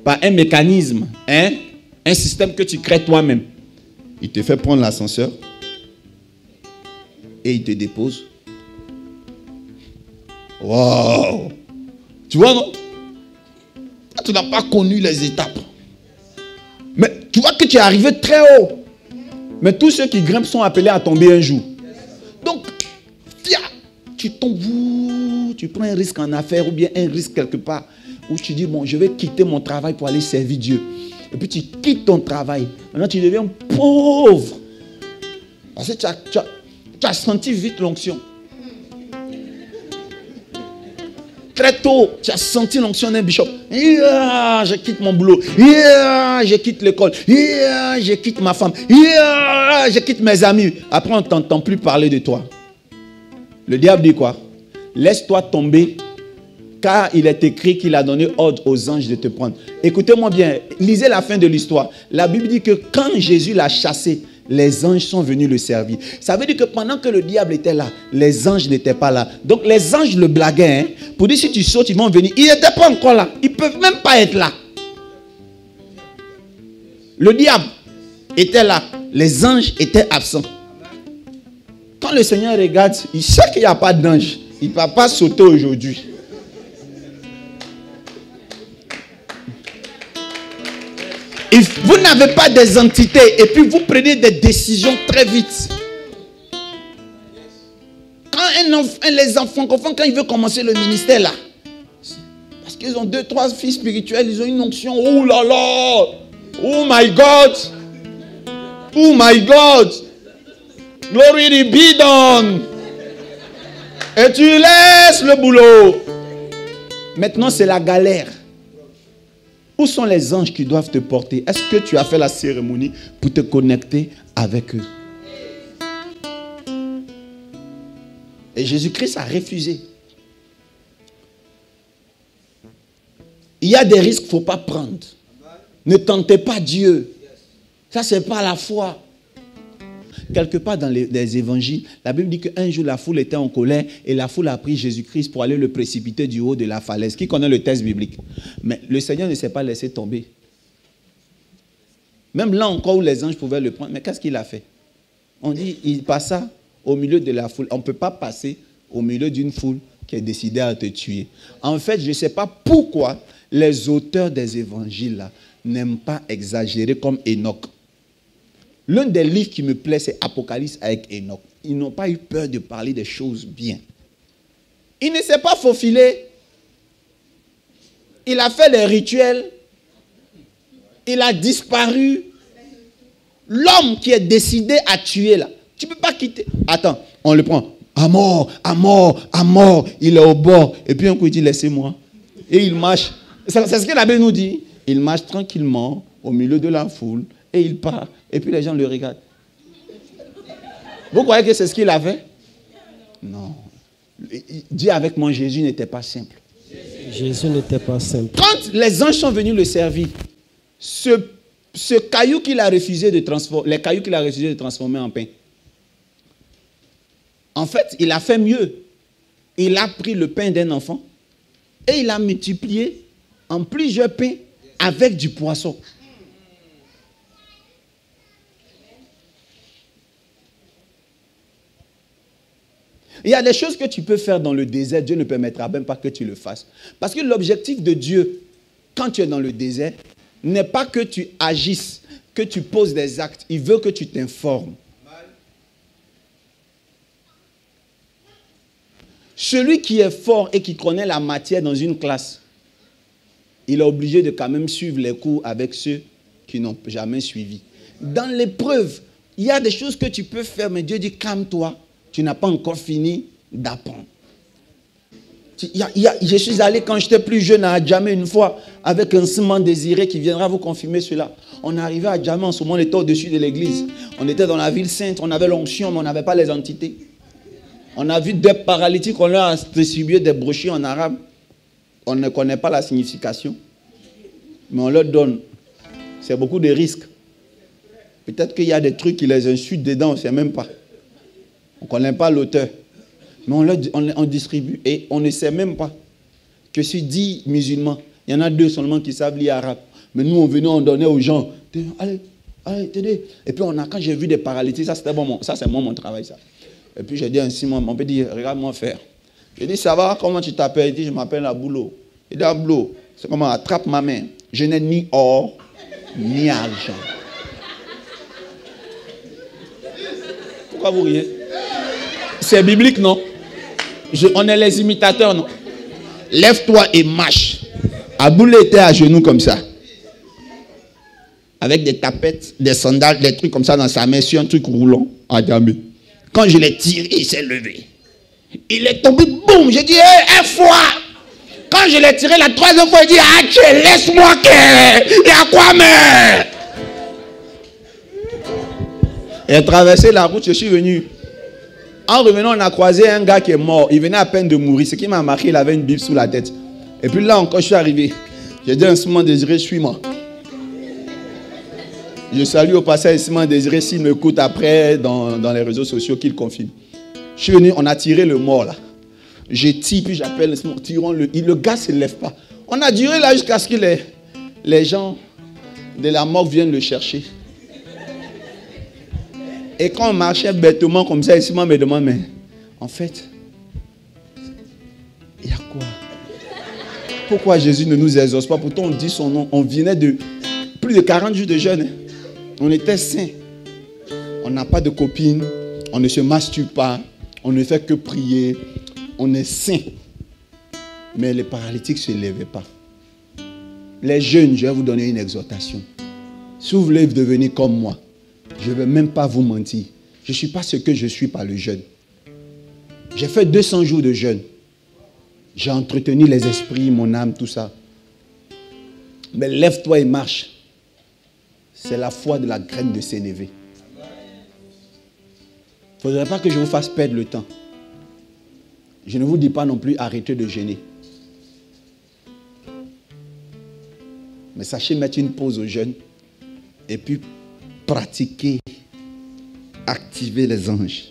par un mécanisme, un système que tu crées toi-même. Il te fait prendre l'ascenseur et il te dépose. Wow! Tu vois, non? Tu n'as pas connu les étapes. Mais tu vois que tu es arrivé très haut. Mais tous ceux qui grimpent sont appelés à tomber un jour. Donc, tu tombes, tu prends un risque en affaires ou bien un risque quelque part où tu dis, bon, je vais quitter mon travail pour aller servir Dieu. Et puis tu quittes ton travail. Maintenant, tu deviens pauvre. Parce que tu as senti vite l'onction. très tôt, tu as senti l'onction d'un bishop. Yeah, je quitte mon boulot. Yeah, je quitte l'école. Yeah, je quitte ma femme. Yeah, je quitte mes amis. Après, on ne t'entend plus parler de toi. Le diable dit quoi? Laisse-toi tomber, car il est écrit qu'il a donné ordre aux anges de te prendre. Écoutez-moi bien, lisez la fin de l'histoire. La Bible dit que quand Jésus l'a chassé, les anges sont venus le servir. Ça veut dire que pendant que le diable était là, les anges n'étaient pas là. Donc les anges le blaguaient. Hein, pour dire si tu sautes, ils vont venir. Ils n'étaient pas encore là. Ils ne peuvent même pas être là. Le diable était là. Les anges étaient absents. Quand le Seigneur regarde, il sait qu'il n'y a pas d'ange. Il ne va pas sauter aujourd'hui. Vous n'avez pas des entités et puis vous prenez des décisions très vite. Quand les enfants, quand ils veulent commencer le ministère là, parce qu'ils ont 2, 3 filles spirituelles, ils ont une onction. Oh là là! Oh my God! Oh my God! Glory be done! Et tu laisses le boulot. Maintenant c'est la galère. Où sont les anges qui doivent te porter? Est-ce que tu as fait la cérémonie pour te connecter avec eux? Et Jésus-Christ a refusé. Il y a des risques qu'il ne faut pas prendre. Ne tentez pas Dieu. Ça, ce n'est pas la foi. Quelque part dans les évangiles, la Bible dit qu'un jour la foule était en colère et la foule a pris Jésus-Christ pour aller le précipiter du haut de la falaise. Qui connaît le texte biblique? Mais le Seigneur ne s'est pas laissé tomber. Même là encore où les anges pouvaient le prendre, mais qu'est-ce qu'il a fait? On dit, il passa au milieu de la foule. On ne peut pas passer au milieu d'une foule qui est décidée à te tuer. En fait, je ne sais pas pourquoi les auteurs des évangiles là n'aiment pas exagérer comme Enoch. L'un des livres qui me plaît, c'est Apocalypse avec Enoch. Ils n'ont pas eu peur de parler des choses bien. Il ne s'est pas faufilé. Il a fait les rituels. Il a disparu. L'homme qui est décidé à tuer là, tu ne peux pas quitter. Attends, on le prend. À mort, à mort, à mort. Il est au bord. Et puis un coup il dit, laissez-moi. Et il marche. C'est ce que la Bible nous dit. Il marche tranquillement au milieu de la foule. Et il part. Et puis les gens le regardent. Vous croyez que c'est ce qu'il a fait? Non. Dis avec moi, Jésus n'était pas simple. Jésus n'était pas simple. Quand les anges sont venus le servir, ce caillou qu'il a refusé de transformer, les cailloux qu'il a refusé de transformer en pain, en fait, il a fait mieux. Il a pris le pain d'un enfant et il a multiplié en plusieurs pains avec du poisson. Il y a des choses que tu peux faire dans le désert, Dieu ne permettra même pas que tu le fasses. Parce que l'objectif de Dieu, quand tu es dans le désert, n'est pas que tu agisses, que tu poses des actes. Il veut que tu t'informes. Celui qui est fort et qui connaît la matière dans une classe, il est obligé de quand même suivre les cours avec ceux qui n'ont jamais suivi. Dans l'épreuve, il y a des choses que tu peux faire, mais Dieu dit, calme-toi. Tu n'as pas encore fini d'apprendre. Je suis allé quand j'étais plus jeune à Adjamé une fois avec un ciment désiré qui viendra vous confirmer cela. On est arrivé à Adjamé, en ce moment on était au-dessus de l'église. On était dans la ville sainte, on avait l'onction mais on n'avait pas les entités. On a vu des paralytiques, on leur a distribué des brochures en arabe. On ne connaît pas la signification. Mais on leur donne. C'est beaucoup de risques. Peut-être qu'il y a des trucs qui les insultent dedans, on ne sait même pas. On ne connaît pas l'auteur. Mais on distribue. Et on ne sait même pas que sur 10 musulmans, il y en a 2 seulement qui savent lire arabe. Mais nous, on venait, on donnait aux gens. Allez, tenez. Et puis, quand j'ai vu des paralytiques, ça, c'était bon. Ça, c'est moi, mon travail, ça. Et puis, j'ai dit à Simon, on peut dire, regarde-moi faire. J'ai dit, ça va, comment tu t'appelles? Il dit, je m'appelle Aboulo. Il dit, Aboulo, c'est comment? Attrape ma main. Je n'ai ni or, ni argent. Pourquoi vous riez? C'est biblique, non? On est les imitateurs, non? Lève-toi et marche. Aboulé était à genoux comme ça. Avec des tapettes, des sandales, des trucs comme ça dans sa main, sur un truc roulant à Djamé. Quand je l'ai tiré, il s'est levé. Il est tombé, boum! J'ai dit, hé, foi! Quand je l'ai tiré la troisième fois, il dit, ah, laisse-moi qu'il y a quoi, mais... Il a traversé la route, je suis venu. En revenant, on a croisé un gars qui est mort. Il venait à peine de mourir. Ce qui m'a marqué, il avait une Bible sous la tête. Et puis là encore, je suis arrivé. J'ai dit à Simon Désiré, suis-moi. Je salue au passage Simon Désiré, s'il m'écoute après dans les réseaux sociaux, qu'il confirme. Je suis venu, on a tiré le mort là. J'ai tiré, puis j'appelle Simon, tirons-le. Le gars ne se lève pas. On a duré là jusqu'à ce que les gens de la mort viennent le chercher. Et quand on marchait bêtement comme ça, Simon me demande, mais en fait, il y a quoi? Pourquoi Jésus ne nous exauce pas? Pourtant, on dit son nom. On venait de plus de 40 jours de jeûne. On était saints. On n'a pas de copine. On ne se masturbe pas. On ne fait que prier. On est saints. Mais les paralytiques ne se levaient pas. Les jeunes, je vais vous donner une exhortation. Si vous voulez devenir comme moi, je ne vais même pas vous mentir. Je ne suis pas ce que je suis par le jeûne. J'ai fait 200 jours de jeûne. J'ai entretenu les esprits, mon âme, tout ça. Mais lève-toi et marche. C'est la foi de la graine de sénévé. Il ne faudrait pas que je vous fasse perdre le temps. Je ne vous dis pas non plus arrêtez de jeûner. Mais sachez mettre une pause au jeûne et puis pratiquer, activer les anges.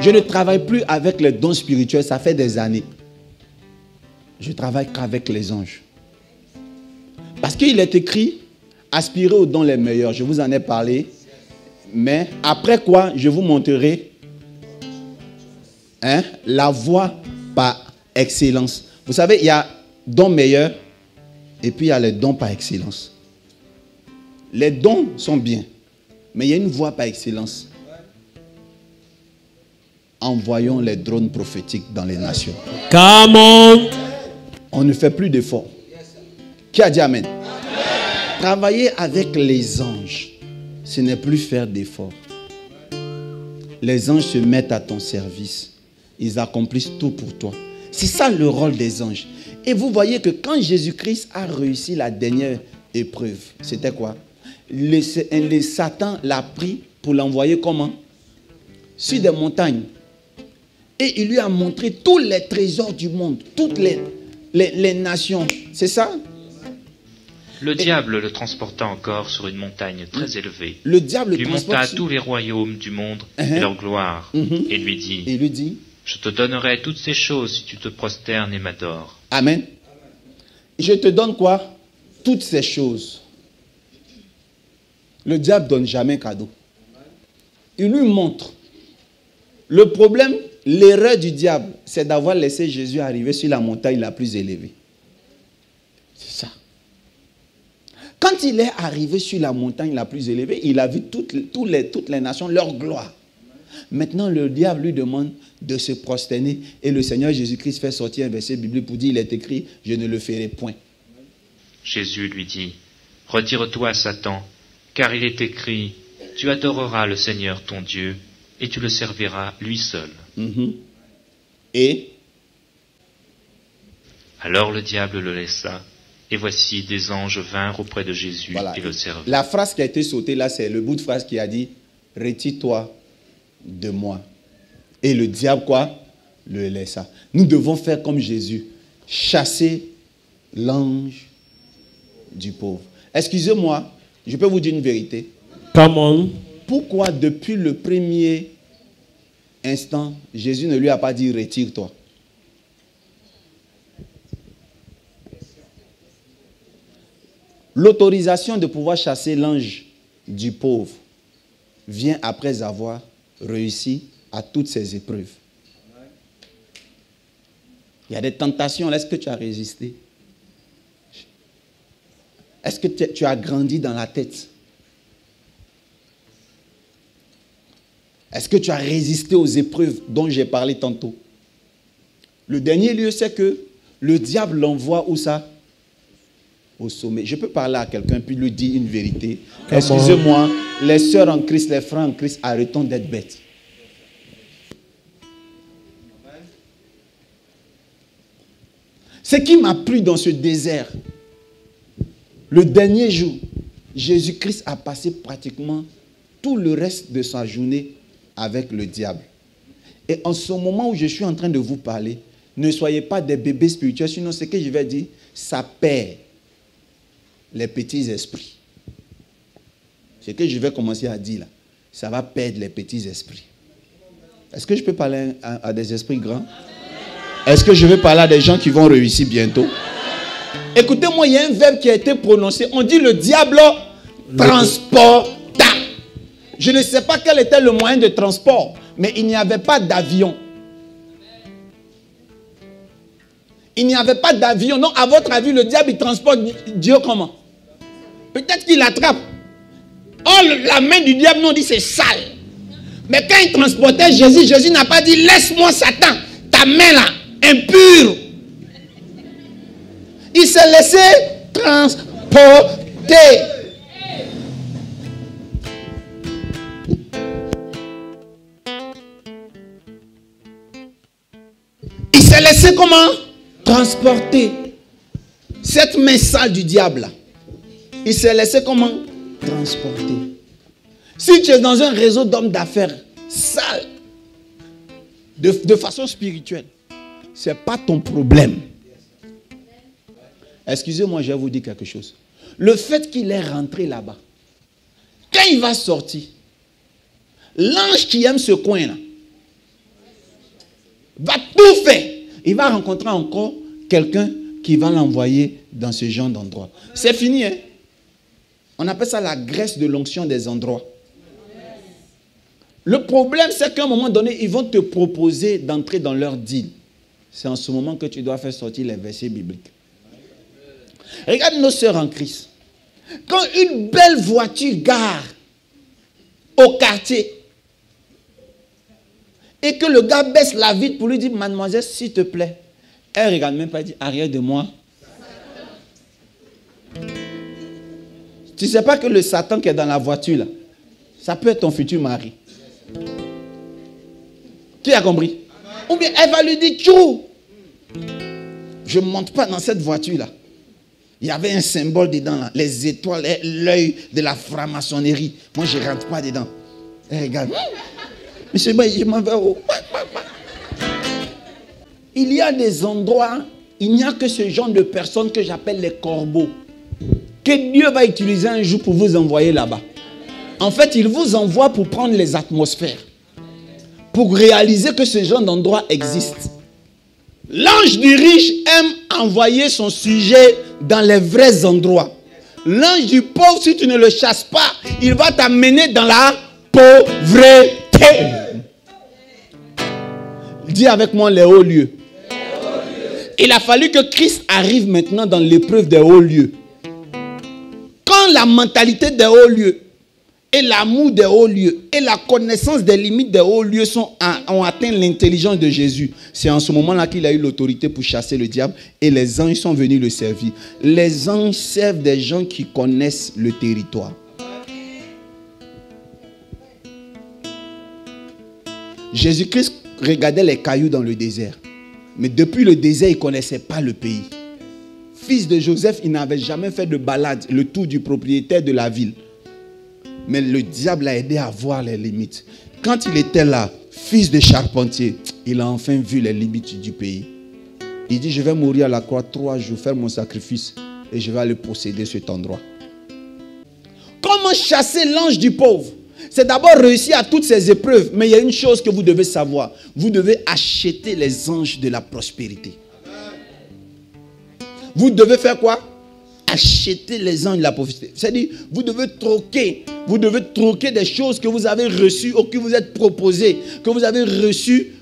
Je ne travaille plus avec les dons spirituels, ça fait des années. Je travaille qu'avec les anges. Parce qu'il est écrit, aspirez aux dons les meilleurs. Je vous en ai parlé. Mais après quoi, je vous montrerai la voie par excellence. Vous savez, il y a dons meilleurs et puis il y a les dons par excellence. Les dons sont bien, mais il y a une voie par excellence. Envoyons les drones prophétiques dans les nations. Come on. On ne fait plus d'efforts. Qui a dit amen? Travailler avec les anges, ce n'est plus faire d'efforts. Les anges se mettent à ton service. Ils accomplissent tout pour toi. C'est ça le rôle des anges. Et vous voyez que quand Jésus-Christ a réussi la dernière épreuve, c'était quoi? Le Satan l'a pris pour l'envoyer comment? Sur des montagnes. Et il lui a montré tous les trésors du monde, toutes les nations. C'est ça? Le diable le transporta encore sur une montagne très élevée. Le diable lui monta à tous les royaumes du monde et leur gloire, et lui dit, je te donnerai toutes ces choses si tu te prosternes et m'adores. Amen. Je te donne quoi? Toutes ces choses. Le diable ne donne jamais cadeau. Il lui montre. Le problème, l'erreur du diable, c'est d'avoir laissé Jésus arriver sur la montagne la plus élevée. C'est ça. Quand il est arrivé sur la montagne la plus élevée, il a vu toutes les nations, leur gloire. Maintenant, le diable lui demande de se prosterner et le Seigneur Jésus-Christ fait sortir un verset biblique pour dire, il est écrit, je ne le ferai point. Jésus lui dit, retire-toi, Satan, car il est écrit, tu adoreras le Seigneur ton Dieu et tu le serviras lui seul. Et alors le diable le laissa. Et voici, des anges vinrent auprès de Jésus et le servirent. La phrase qui a été sautée là, c'est le bout de phrase qui a dit, retire-toi de moi. Et le diable, quoi? Le laissa. Nous devons faire comme Jésus. Chasser l'ange du pauvre. Excusez-moi, je peux vous dire une vérité. Come on. Pourquoi depuis le premier instant, Jésus ne lui a pas dit, retire-toi? L'autorisation de pouvoir chasser l'ange du pauvre vient après avoir réussi à toutes ces épreuves. Il y a des tentations. Est-ce que tu as résisté? Est-ce que tu as grandi dans la tête? Est-ce que tu as résisté aux épreuves dont j'ai parlé tantôt? Le dernier lieu, c'est que le diable l'envoie où ça? Au sommet. Je peux parler à quelqu'un puis lui dire une vérité. Excusez-moi, les sœurs en Christ, les frères en Christ, arrêtons d'être bêtes. Ce qui m'a plu dans ce désert, le dernier jour, Jésus-Christ a passé pratiquement tout le reste de sa journée avec le diable. Et en ce moment où je suis en train de vous parler, ne soyez pas des bébés spirituels, sinon ce que je vais dire, ça perd les petits esprits. Ce que je vais commencer à dire là, ça va perdre les petits esprits. Est-ce que je peux parler à des esprits grands? Est-ce que je vais parler à des gens qui vont réussir bientôt? Écoutez-moi, il y a un verbe qui a été prononcé. On dit le diable transporta. Je ne sais pas quel était le moyen de transport, mais il n'y avait pas d'avion. Il n'y avait pas d'avion. Donc, à votre avis, le diable, il transporte Dieu comment? Peut-être qu'il l'attrape. Oh, la main du diable, nous, on dit c'est sale. Mais quand il transportait Jésus, Jésus n'a pas dit laisse-moi Satan, ta main là, impure. Il s'est laissé transporter. Il s'est laissé comment? Transporter. Cette main sale du diable là. Il s'est laissé comment? Transporter. Si tu es dans un réseau d'hommes d'affaires sales, de façon spirituelle, ce n'est pas ton problème. Excusez-moi, je vais vous dire quelque chose. Le fait qu'il est rentré là-bas, quand il va sortir, l'ange qui aime ce coin-là va tout faire. Il va rencontrer encore quelqu'un qui va l'envoyer dans ce genre d'endroit. C'est fini, hein? On appelle ça la graisse de l'onction des endroits. Le problème, c'est qu'à un moment donné, ils vont te proposer d'entrer dans leur deal. C'est en ce moment que tu dois faire sortir les versets bibliques. Regarde nos sœurs en Christ. Quand une belle voiture gare au quartier et que le gars baisse la vitre pour lui dire, mademoiselle, s'il te plaît, elle ne regarde même pas et dit, arrière de moi. Tu ne sais pas que le Satan qui est dans la voiture, là, ça peut être ton futur mari. Qui a compris? Ou bien elle va lui dire, tchou, je ne monte pas dans cette voiture-là. Il y avait un symbole dedans, là, les étoiles, l'œil de la franc-maçonnerie. Moi, je ne rentre pas dedans. Elle regarde. Monsieur, je m'en vais où? Il y a des endroits, il n'y a que ce genre de personnes que j'appelle les corbeaux, que Dieu va utiliser un jour pour vous envoyer là-bas. En fait, il vous envoie pour prendre les atmosphères, pour réaliser que ce genre d'endroit existe. L'ange du riche aime envoyer son sujet dans les vrais endroits. L'ange du pauvre, si tu ne le chasses pas, il va t'amener dans la pauvreté. Dis avec moi les hauts lieux. Il a fallu que Christ arrive maintenant dans l'épreuve des hauts lieux. Quand la mentalité des hauts lieux et l'amour des hauts lieux et la connaissance des limites des hauts lieux ont atteint l'intelligence de Jésus, c'est en ce moment-là qu'il a eu l'autorité pour chasser le diable et les anges sont venus le servir. Les anges servent des gens qui connaissent le territoire. Jésus-Christ regardait les cailloux dans le désert. Mais depuis le désert, il ne connaissait pas le pays. Fils de Joseph, il n'avait jamais fait de balade, le tour du propriétaire de la ville. Mais le diable l'a aidé à voir les limites. Quand il était là, fils de charpentier, il a enfin vu les limites du pays. Il dit, je vais mourir à la croix 3 jours, faire mon sacrifice et je vais aller posséder cet endroit. Comment chasser l'ange du pauvre? C'est d'abord réussir à toutes ces épreuves. Mais il y a une chose que vous devez savoir. Vous devez acheter les anges de la prospérité. Vous devez faire quoi? Acheter les anges de la prospérité. C'est-à-dire, vous devez troquer des choses que vous avez reçues ou que vous êtes proposées, que vous avez reçues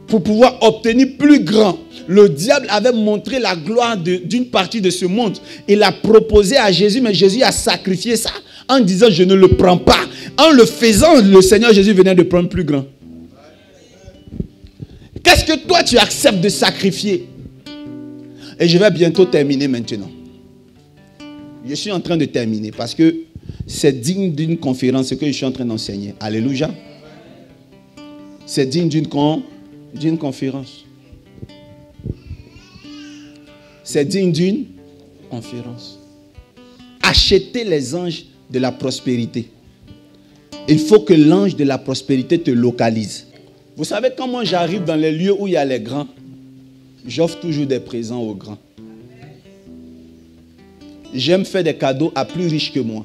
pour pouvoir obtenir plus grand. Le diable avait montré la gloire d'une partie de ce monde. Il a proposé à Jésus, mais Jésus a sacrifié ça en disant, je ne le prends pas. En le faisant, le Seigneur Jésus venait de prendre plus grand. Qu'est-ce que toi tu acceptes de sacrifier? Et je vais bientôt terminer maintenant. Je suis en train de terminer parce que c'est digne d'une conférence que je suis en train d'enseigner. Alléluia. C'est digne d'une conférence. c'est digne d'une conférence. Acheter les anges de la prospérité. Il faut que l'ange de la prospérité te localise. Vous savez, quand moi j'arrive dans les lieux où il y a les grands, j'offre toujours des présents aux grands. J'aime faire des cadeaux à plus riches que moi.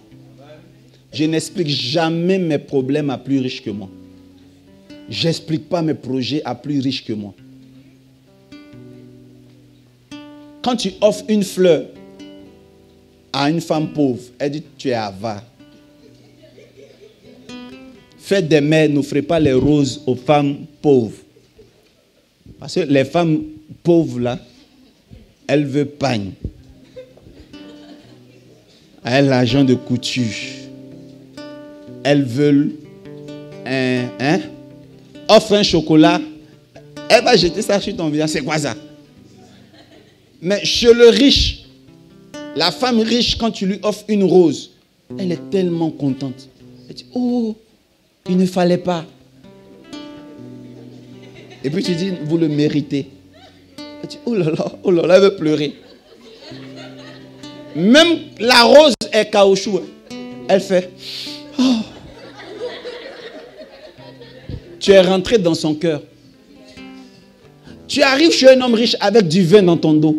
Je n'explique jamais mes problèmes à plus riches que moi. Je n'explique pas mes projets à plus riches que moi. Quand tu offres une fleur à une femme pauvre, elle dit tu es avare. Faites des mères, n'offrez pas les roses aux femmes pauvres. Parce que les femmes pauvres là, elles veulent pagne. Elles veulent l'argent de couture. Elles veulent offre un chocolat. Elle va jeter ça sur ton visage. C'est quoi ça? Mais chez le riche, la femme riche, quand tu lui offres une rose, elle est tellement contente. Elle dit, oh, il ne fallait pas. Et puis tu dis, vous le méritez. Elle dit, oh là là, elle veut pleurer. Même la rose est caoutchouc. Elle fait, oh. Tu es rentré dans son cœur. Tu arrives chez un homme riche avec du vin dans ton dos.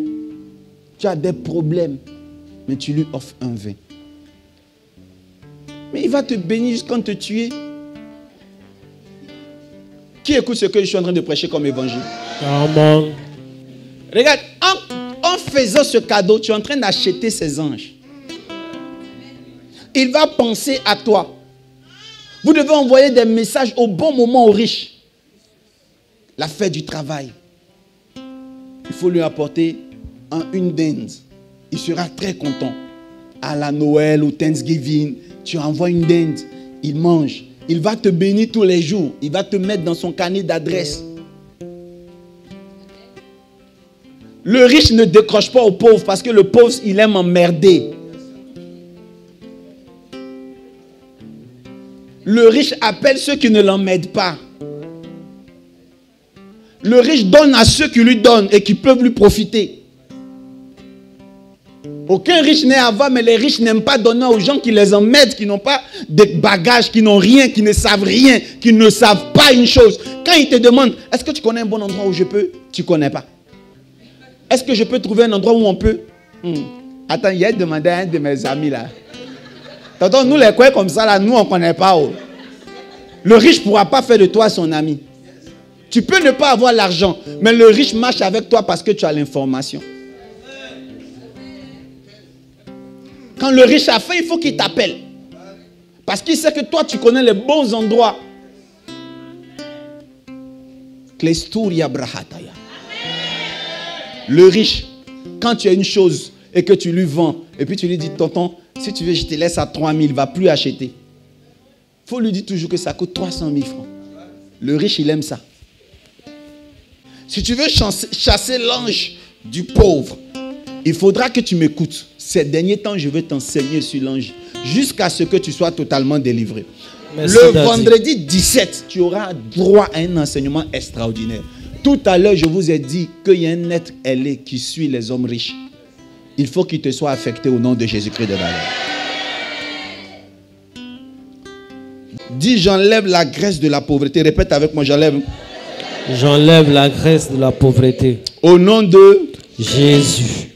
Tu as des problèmes, mais tu lui offres un vin. Mais il va te bénir jusqu'à te tuer. Qui écoute ce que je suis en train de prêcher comme évangile? Amen. Regarde, en faisant ce cadeau, tu es en train d'acheter ces anges. Il va penser à toi. Vous devez envoyer des messages au bon moment aux riches. La fête du travail. Il faut lui apporter une dinde. Il sera très content. À la Noël ou Thanksgiving, tu envoies une dinde. Il mange. Il va te bénir tous les jours. Il va te mettre dans son carnet d'adresse. Le riche ne décroche pas au pauvre parce que le pauvre, il aime emmerder. Le riche appelle ceux qui ne l'emmerdent pas. Le riche donne à ceux qui lui donnent et qui peuvent lui profiter. Aucun riche n'est avare, mais les riches n'aiment pas donner aux gens qui les emmerdent, qui n'ont pas de bagages, qui n'ont rien, qui ne savent rien, qui ne savent pas une chose. Quand ils te demandent, est-ce que tu connais un bon endroit où je peux? Tu ne connais pas. Est-ce que je peux trouver un endroit où on peut? Attends, il y a demandé à un de mes amis là. Tonton, nous les coins comme ça là, nous on ne connaît pas. Oh. Le riche ne pourra pas faire de toi son ami. Tu peux ne pas avoir l'argent, mais le riche marche avec toi parce que tu as l'information. Quand le riche a faim, il faut qu'il t'appelle. Parce qu'il sait que toi, tu connais les bons endroits. Le riche, quand tu as une chose et que tu lui vends, et puis tu lui dis, tonton, si tu veux, je te laisse à 3 000, il ne va plus acheter. Il faut lui dire toujours que ça coûte 300 000 francs. Le riche, il aime ça. Si tu veux chasser l'ange du pauvre, il faudra que tu m'écoutes. Ces derniers temps, je vais t'enseigner sur l'ange jusqu'à ce que tu sois totalement délivré. Merci, le vendredi 17, tu auras droit à un enseignement extraordinaire. Tout à l'heure, je vous ai dit qu'il y a un être ailé qui suit les hommes riches. Il faut qu'il te soit affecté au nom de Jésus-Christ de Nazareth. Dis, j'enlève la graisse de la pauvreté. Répète avec moi, j'enlève. J'enlève la graisse de la pauvreté. Au nom de Jésus.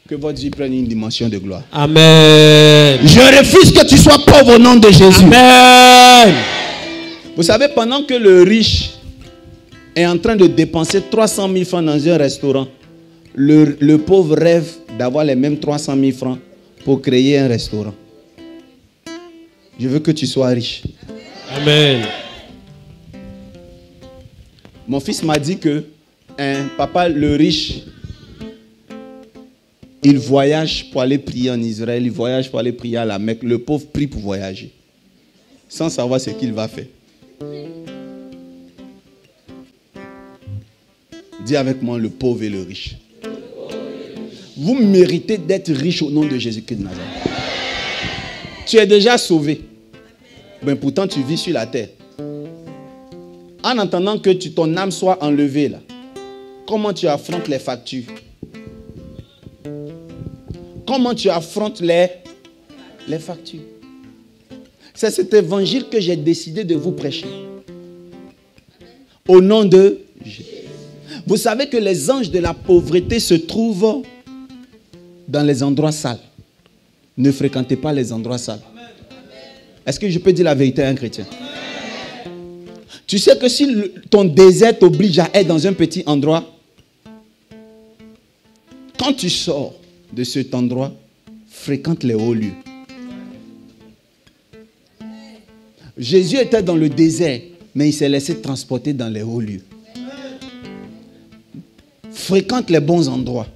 Que votre vie prenne une dimension de gloire. Amen. Je refuse que tu sois pauvre au nom de Jésus. Amen. Vous savez, pendant que le riche est en train de dépenser 300 000 francs dans un restaurant, le pauvre rêve d'avoir les mêmes 300 000 francs pour créer un restaurant. Je veux que tu sois riche. Amen. Mon fils m'a dit que, papa, le riche, il voyage pour aller prier en Israël, il voyage pour aller prier à la Mecque. Le pauvre prie pour voyager, sans savoir ce qu'il va faire. Dis avec moi, le pauvre et le riche. Vous méritez d'être riche au nom de Jésus-Christ de Nazareth. Tu es déjà sauvé. Mais pourtant, tu vis sur la terre. En attendant que ton âme soit enlevée, là, comment tu affrontes les factures? comment tu affrontes les factures. C'est cet évangile que j'ai décidé de vous prêcher. Au nom de Jésus. Vous savez que les anges de la pauvreté se trouvent dans les endroits sales. Ne fréquentez pas les endroits sales. Est-ce que je peux dire la vérité à un chrétien? Tu sais que si ton désert t'oblige à être dans un petit endroit, quand tu sors de cet endroit, fréquente les hauts lieux. Jésus était dans le désert, mais il s'est laissé transporter dans les hauts lieux. Fréquente les bons endroits.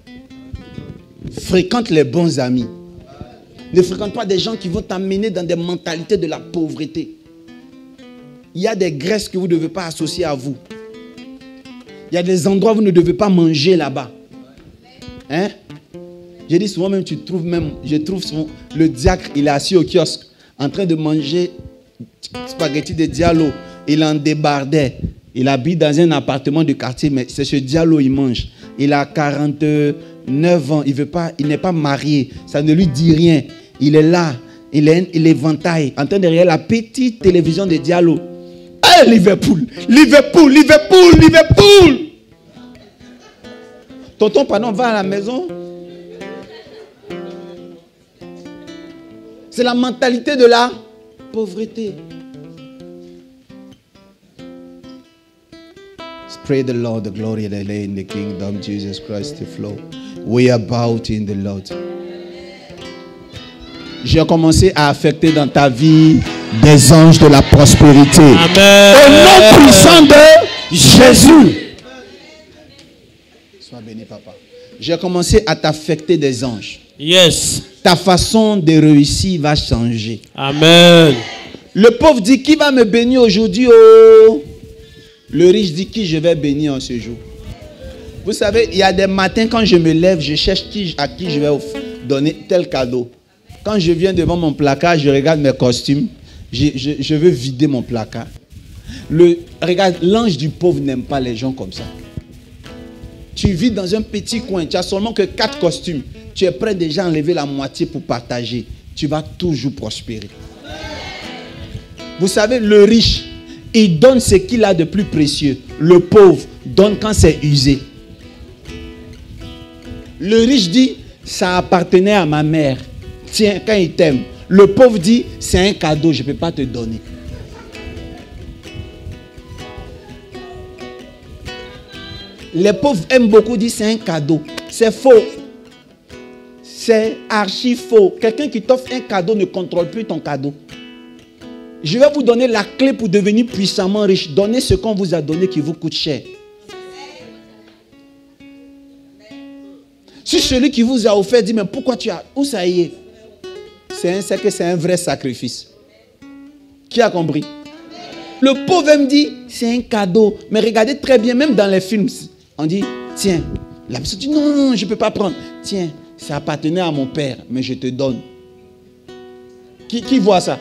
Fréquente les bons amis. Ne fréquente pas des gens qui vont t'amener dans des mentalités de la pauvreté. Il y a des graisses que vous ne devez pas associer à vous. Il y a des endroits où vous ne devez pas manger là-bas. Hein? Je dis souvent même, je trouve souvent, le diacre, il est assis au kiosque en train de manger spaghetti de Diallo. Il en débardait. Il habite dans un appartement de quartier, mais c'est ce Diallo il mange. Il a 49 ans, il n'est pas marié, ça ne lui dit rien. Il est là, il est ventaille, en train de regarder la petite télévision de Diallo. Ah, Liverpool. Tonton, pardon, va à la maison. C'est la mentalité de la pauvreté. Pray the Lord, the glory that lay in the kingdom, Jesus Christ to flow. We are about in the Lord. J'ai commencé à affecter dans ta vie des anges de la prospérité. Amen. Au nom puissant de Jésus. Sois béni, papa. J'ai commencé à t'affecter des anges. Yes. Ta façon de réussir va changer. Amen. Le pauvre dit, qui va me bénir aujourd'hui? Oh? Le riche dit, qui je vais bénir en ce jour? Vous savez, il y a des matins quand je me lève, je cherche à qui je vais donner tel cadeau. Quand je viens devant mon placard, je regarde mes costumes. Je veux vider mon placard. Regarde, l'ange du pauvre n'aime pas les gens comme ça. Tu vis dans un petit coin, tu as seulement que 4 costumes. Tu es prêt déjà à enlever la moitié pour partager. Tu vas toujours prospérer. Vous savez, le riche, il donne ce qu'il a de plus précieux. Le pauvre donne quand c'est usé. Le riche dit, ça appartenait à ma mère. Tiens, quand il t'aime. Le pauvre dit, c'est un cadeau, je ne peux pas te donner. Les pauvres aiment beaucoup dire, c'est un cadeau. C'est faux. C'est archi faux. Quelqu'un qui t'offre un cadeau ne contrôle plus ton cadeau. Je vais vous donner la clé pour devenir puissamment riche. Donnez ce qu'on vous a donné qui vous coûte cher. Si celui qui vous a offert dit, mais pourquoi tu as... Où ça y est? C'est que c'est un vrai sacrifice. Qui a compris? Le pauvre me dit, c'est un cadeau. Mais regardez très bien, même dans les films, on dit, tiens. La personne dit, non, je ne peux pas prendre. Tiens, ça appartenait à mon père, mais je te donne. Qui voit ça?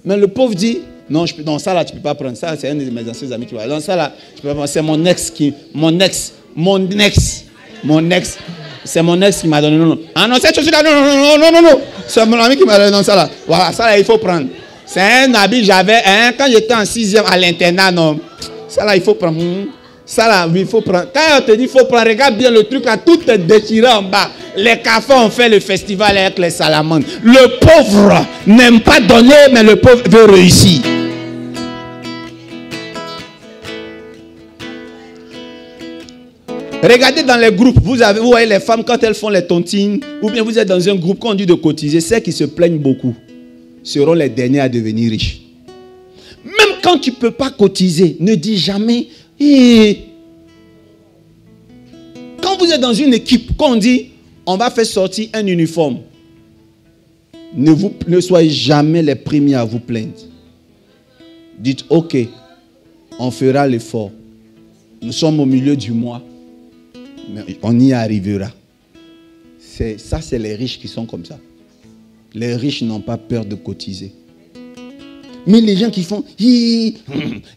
Mais le pauvre dit, non, ça là, tu ne peux pas prendre. Ça, c'est un de mes anciens amis qui va. Non, ça là, je peux pas prendre. C'est mon ex. C'est mon ex qui m'a donné. Non. Ah non, cette chose-là, non. C'est mon ami qui m'a donné. Non, ça là. Voilà, ça là, il faut prendre. C'est un habit, j'avais, quand j'étais en 6e à l'internat, non. Ça là, il faut prendre. Ça là, oui, il faut prendre. Quand on te dit, il faut prendre, regarde bien le truc là, tout est déchiré en bas. Les cafards ont fait le festival avec les salamandres. Le pauvre n'aime pas donner, mais le pauvre veut réussir. Regardez dans les groupes, vous voyez les femmes quand elles font les tontines, ou bien vous êtes dans un groupe qu'on dit de cotiser, celles qui se plaignent beaucoup seront les derniers à devenir riches. Même quand tu ne peux pas cotiser, ne dis jamais. Quand vous êtes dans une équipe, qu'on dit, on va faire sortir un uniforme, ne soyez jamais les premiers à vous plaindre. Dites, ok, on fera l'effort. Nous sommes au milieu du mois, mais on y arrivera. Ça, c'est les riches qui sont comme ça. Les riches n'ont pas peur de cotiser. Mais les gens qui font... Et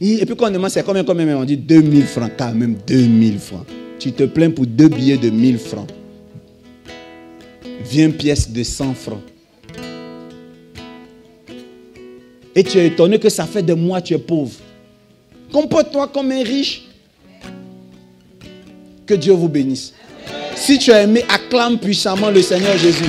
puis quand on demande c'est combien, on dit 2000 francs, quand même 2000 francs. Tu te plains pour 2 billets de 1000 francs. 20 pièces de 100 francs. Et tu es étonné que ça fait des mois que tu es pauvre. Comporte-toi comme un riche. Que Dieu vous bénisse. Si tu as aimé, acclame puissamment le Seigneur Jésus.